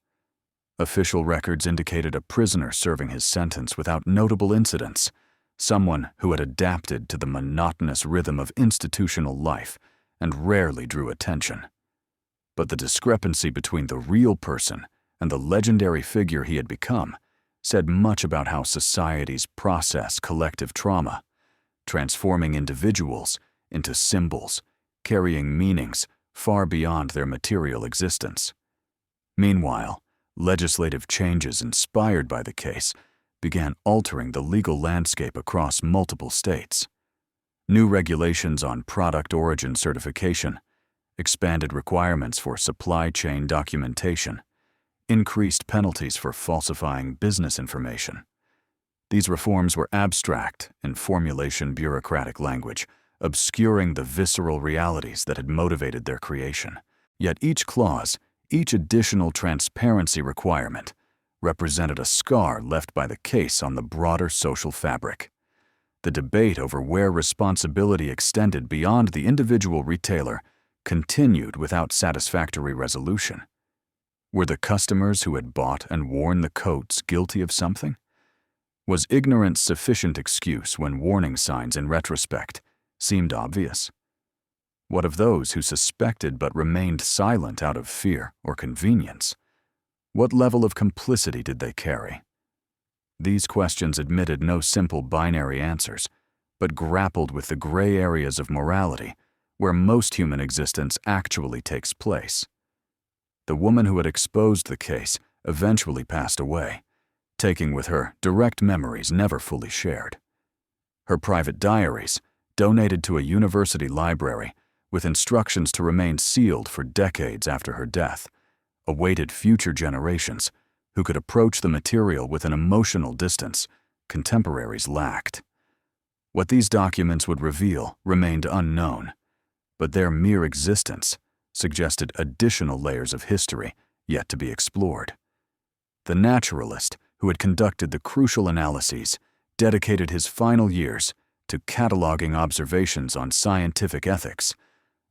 Official records indicated a prisoner serving his sentence without notable incidents, someone who had adapted to the monotonous rhythm of institutional life and rarely drew attention. But the discrepancy between the real person and the legendary figure he had become said much about how societies process collective trauma, transforming individuals into symbols, carrying meanings far beyond their material existence. Meanwhile, legislative changes inspired by the case began altering the legal landscape across multiple states. New regulations on product origin certification, expanded requirements for supply chain documentation, increased penalties for falsifying business information. These reforms were abstract in formulation bureaucratic language, obscuring the visceral realities that had motivated their creation. Yet each clause, each additional transparency requirement, represented a scar left by the case on the broader social fabric. The debate over where responsibility extended beyond the individual retailer continued without satisfactory resolution. Were the customers who had bought and worn the coats guilty of something? Was ignorance sufficient excuse when warning signs in retrospect seemed obvious? What of those who suspected but remained silent out of fear or convenience? What level of complicity did they carry? These questions admitted no simple binary answers, but grappled with the gray areas of morality where most human existence actually takes place. The woman who had exposed the case eventually passed away, taking with her direct memories never fully shared. Her private diaries, donated to a university library with instructions to remain sealed for decades after her death, awaited future generations who could approach the material with an emotional distance contemporaries lacked. What these documents would reveal remained unknown, but their mere existence suggested additional layers of history yet to be explored. The naturalist who had conducted the crucial analyses dedicated his final years to cataloging observations on scientific ethics,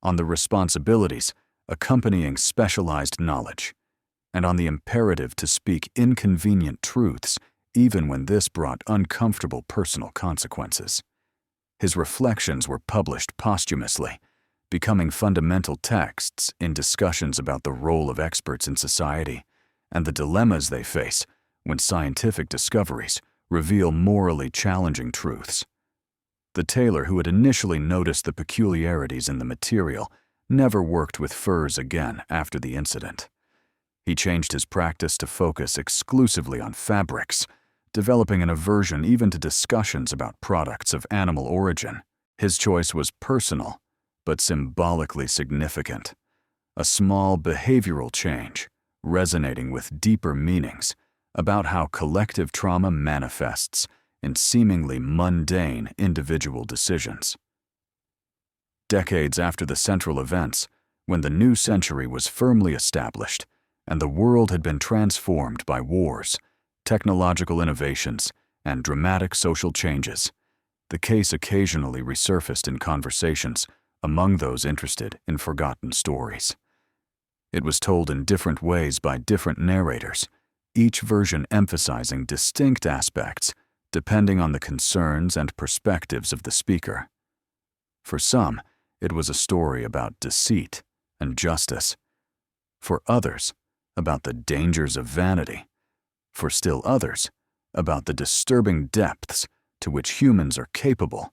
on the responsibilities accompanying specialized knowledge, and on the imperative to speak inconvenient truths even when this brought uncomfortable personal consequences. His reflections were published posthumously, becoming fundamental texts in discussions about the role of experts in society and the dilemmas they face when scientific discoveries reveal morally challenging truths. The tailor who had initially noticed the peculiarities in the material never worked with furs again after the incident. He changed his practice to focus exclusively on fabrics, developing an aversion even to discussions about products of animal origin. His choice was personal, but symbolically significant. A small behavioral change, resonating with deeper meanings about how collective trauma manifests in seemingly mundane individual decisions. Decades after the central events, when the new century was firmly established and the world had been transformed by wars, technological innovations, and dramatic social changes, the case occasionally resurfaced in conversations among those interested in forgotten stories. It was told in different ways by different narrators, each version emphasizing distinct aspects depending on the concerns and perspectives of the speaker. For some, it was a story about deceit and justice. For others, about the dangers of vanity. For still others, about the disturbing depths to which humans are capable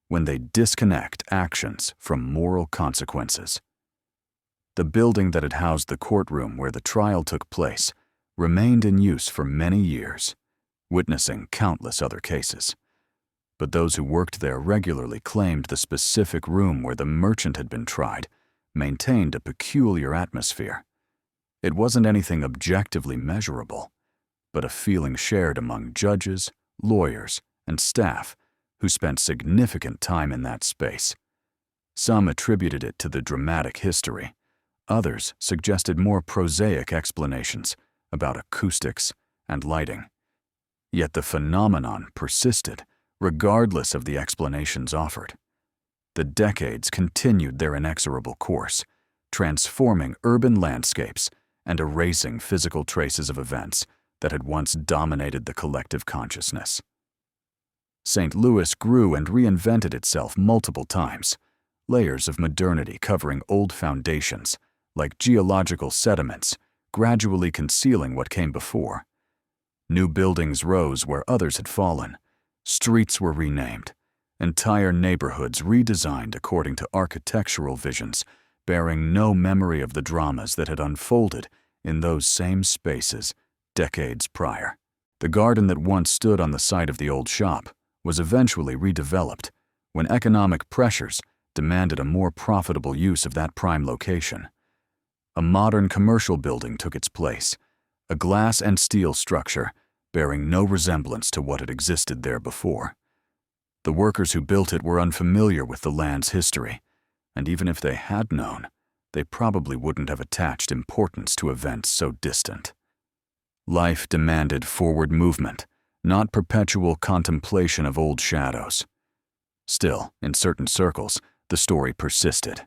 when they disconnect actions from moral consequences. The building that had housed the courtroom where the trial took place remained in use for many years, witnessing countless other cases. But those who worked there regularly claimed the specific room where the merchant had been tried maintained a peculiar atmosphere. It wasn't anything objectively measurable, but a feeling shared among judges, lawyers, and staff who spent significant time in that space. Some attributed it to the dramatic history. Others suggested more prosaic explanations about acoustics and lighting. Yet the phenomenon persisted, regardless of the explanations offered. The decades continued their inexorable course, transforming urban landscapes and erasing physical traces of events that had once dominated the collective consciousness. St. Louis grew and reinvented itself multiple times, layers of modernity covering old foundations, like geological sediments, gradually concealing what came before. New buildings rose where others had fallen. Streets were renamed, entire neighborhoods redesigned according to architectural visions, bearing no memory of the dramas that had unfolded in those same spaces decades prior. The garden that once stood on the site of the old shop was eventually redeveloped, when economic pressures demanded a more profitable use of that prime location. A modern commercial building took its place, a glass and steel structure bearing no resemblance to what had existed there before. The workers who built it were unfamiliar with the land's history, and even if they had known, they probably wouldn't have attached importance to events so distant. Life demanded forward movement, not perpetual contemplation of old shadows. Still, in certain circles, the story persisted.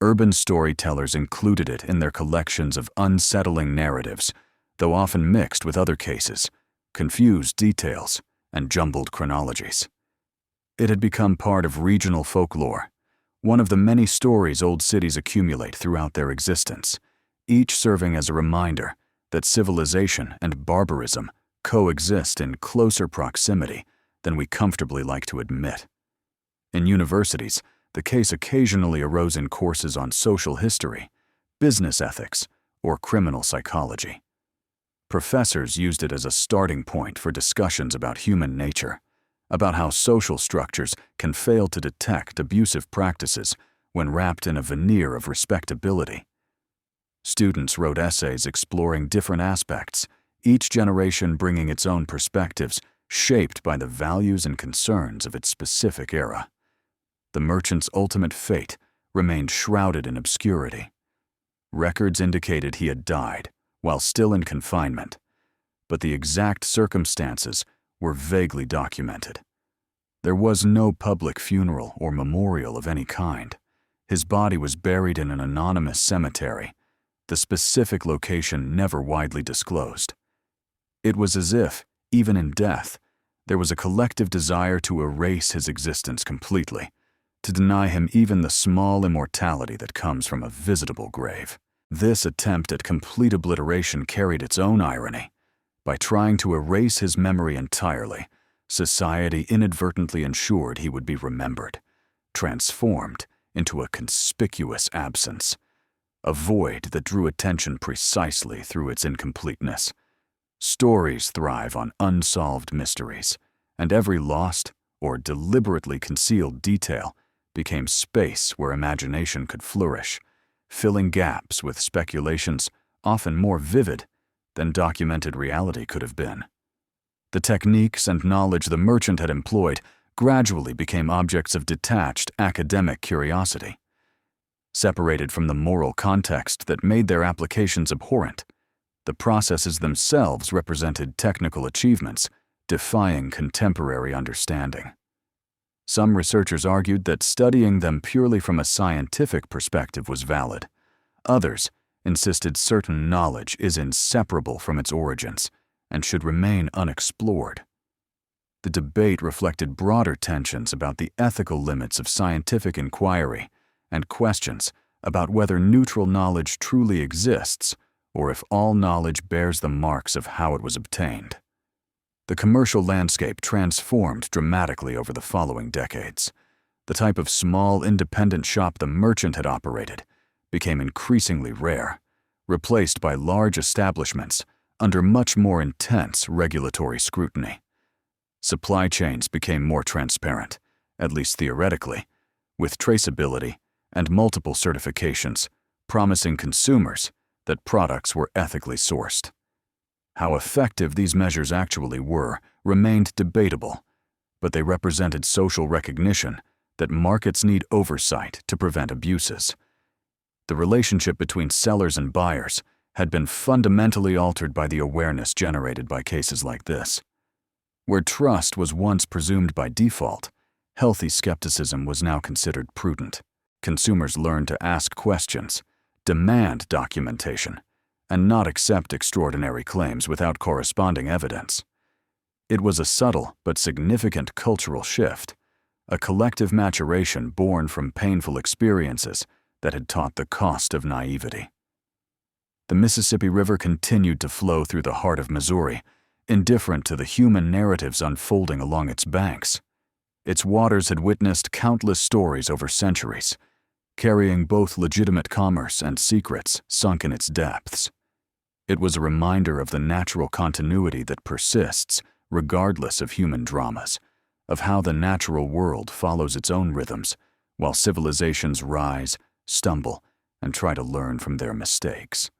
Urban storytellers included it in their collections of unsettling narratives, though often mixed with other cases, confused details, and jumbled chronologies. It had become part of regional folklore, one of the many stories old cities accumulate throughout their existence, each serving as a reminder that civilization and barbarism coexist in closer proximity than we comfortably like to admit. In universities, the case occasionally arose in courses on social history, business ethics, or criminal psychology. Professors used it as a starting point for discussions about human nature, about how social structures can fail to detect abusive practices when wrapped in a veneer of respectability. Students wrote essays exploring different aspects, each generation bringing its own perspectives shaped by the values and concerns of its specific era. The merchant's ultimate fate remained shrouded in obscurity. Records indicated he had died while still in confinement, but the exact circumstances were vaguely documented. There was no public funeral or memorial of any kind. His body was buried in an anonymous cemetery, the specific location never widely disclosed. It was as if, even in death, there was a collective desire to erase his existence completely, to deny him even the small immortality that comes from a visitable grave. This attempt at complete obliteration carried its own irony. By trying to erase his memory entirely, society inadvertently ensured he would be remembered, transformed into a conspicuous absence, a void that drew attention precisely through its incompleteness. Stories thrive on unsolved mysteries, and every lost or deliberately concealed detail became space where imagination could flourish, filling gaps with speculations often more vivid than documented reality could have been. The techniques and knowledge the merchant had employed gradually became objects of detached academic curiosity. Separated from the moral context that made their applications abhorrent, the processes themselves represented technical achievements defying contemporary understanding. Some researchers argued that studying them purely from a scientific perspective was valid. Others insisted certain knowledge is inseparable from its origins and should remain unexplored. The debate reflected broader tensions about the ethical limits of scientific inquiry and questions about whether neutral knowledge truly exists or if all knowledge bears the marks of how it was obtained. The commercial landscape transformed dramatically over the following decades. The type of small, independent shop the merchant had operated became increasingly rare, replaced by large establishments under much more intense regulatory scrutiny. Supply chains became more transparent, at least theoretically, with traceability and multiple certifications, promising consumers that products were ethically sourced. How effective these measures actually were remained debatable, but they represented social recognition that markets need oversight to prevent abuses. The relationship between sellers and buyers had been fundamentally altered by the awareness generated by cases like this. Where trust was once presumed by default, healthy skepticism was now considered prudent. Consumers learned to ask questions, demand documentation, and not accept extraordinary claims without corresponding evidence. It was a subtle but significant cultural shift, a collective maturation born from painful experiences that had taught the cost of naivety. The Mississippi River continued to flow through the heart of Missouri, indifferent to the human narratives unfolding along its banks. Its waters had witnessed countless stories over centuries, carrying both legitimate commerce and secrets sunk in its depths. It was a reminder of the natural continuity that persists regardless of human dramas, of how the natural world follows its own rhythms, while civilizations rise, stumble, and try to learn from their mistakes.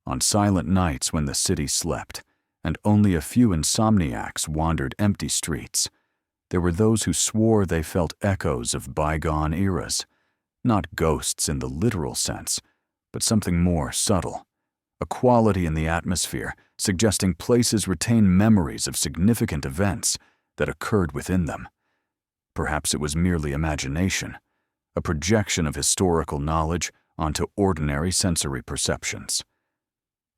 On silent nights when the city slept, and only a few insomniacs wandered empty streets, there were those who swore they felt echoes of bygone eras, not ghosts in the literal sense, but something more subtle, a quality in the atmosphere suggesting places retain memories of significant events that occurred within them. Perhaps it was merely imagination, a projection of historical knowledge onto ordinary sensory perceptions.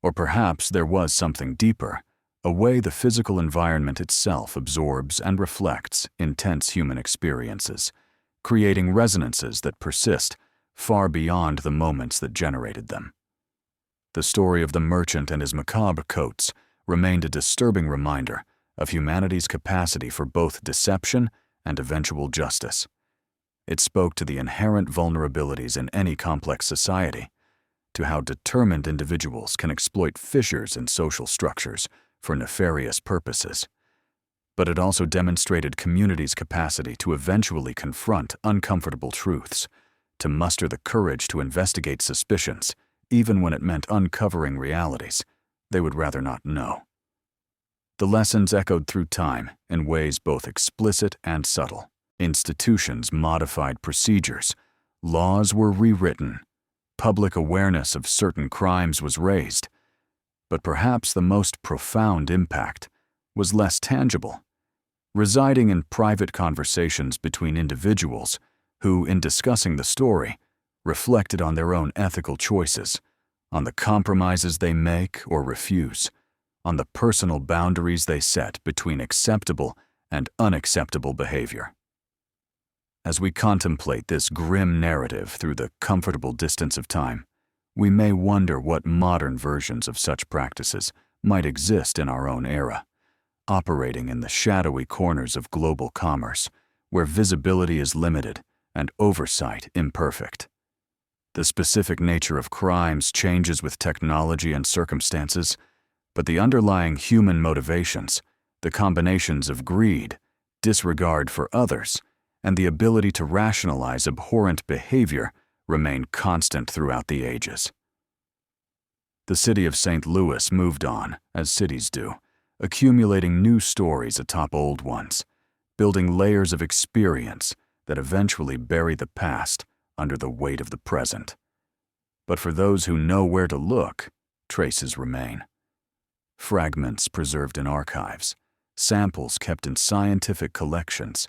Or perhaps there was something deeper, a way the physical environment itself absorbs and reflects intense human experiences, creating resonances that persist far beyond the moments that generated them. The story of the merchant and his macabre coats remained a disturbing reminder of humanity's capacity for both deception and eventual justice. It spoke to the inherent vulnerabilities in any complex society, to how determined individuals can exploit fissures in social structures for nefarious purposes. But it also demonstrated community's capacity to eventually confront uncomfortable truths, to muster the courage to investigate suspicions, even when it meant uncovering realities they would rather not know. The lessons echoed through time in ways both explicit and subtle. Institutions modified procedures, laws were rewritten, public awareness of certain crimes was raised, but perhaps the most profound impact was less tangible, residing in private conversations between individuals who, in discussing the story, reflected on their own ethical choices, on the compromises they make or refuse, on the personal boundaries they set between acceptable and unacceptable behavior. As we contemplate this grim narrative through the comfortable distance of time, we may wonder what modern versions of such practices might exist in our own era, operating in the shadowy corners of global commerce, where visibility is limited and oversight imperfect. The specific nature of crimes changes with technology and circumstances, but the underlying human motivations, the combinations of greed, disregard for others, and the ability to rationalize abhorrent behavior remain constant throughout the ages. The city of St. Louis moved on, as cities do, accumulating new stories atop old ones, building layers of experience that eventually bury the past under the weight of the present. But for those who know where to look, traces remain. Fragments preserved in archives, samples kept in scientific collections,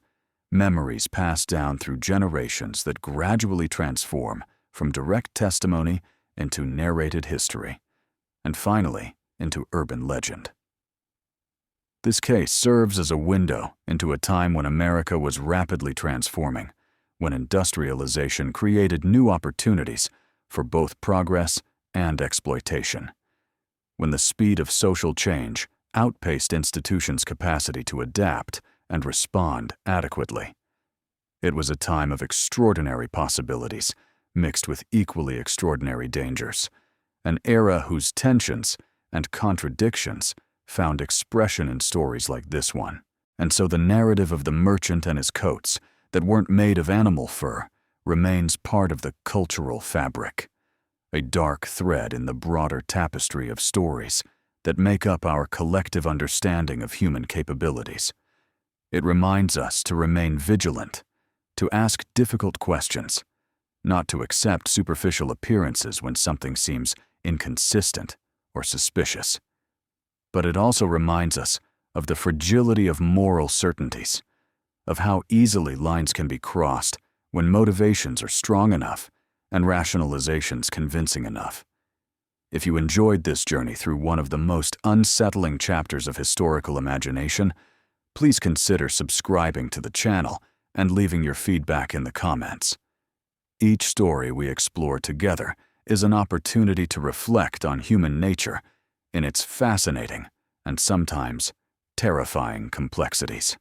memories passed down through generations that gradually transform from direct testimony into narrated history, and finally into urban legend. This case serves as a window into a time when America was rapidly transforming, when industrialization created new opportunities for both progress and exploitation, when the speed of social change outpaced institutions' capacity to adapt and respond adequately. It was a time of extraordinary possibilities, mixed with equally extraordinary dangers, an era whose tensions and contradictions found expression in stories like this one. And so the narrative of the merchant and his coats that weren't made of animal fur remains part of the cultural fabric, a dark thread in the broader tapestry of stories that make up our collective understanding of human capabilities. It reminds us to remain vigilant, to ask difficult questions, not to accept superficial appearances when something seems inconsistent or suspicious. But it also reminds us of the fragility of moral certainties, of how easily lines can be crossed when motivations are strong enough and rationalizations convincing enough. If you enjoyed this journey through one of the most unsettling chapters of historical imagination, please consider subscribing to the channel and leaving your feedback in the comments. Each story we explore together is an opportunity to reflect on human nature in its fascinating and sometimes terrifying complexities.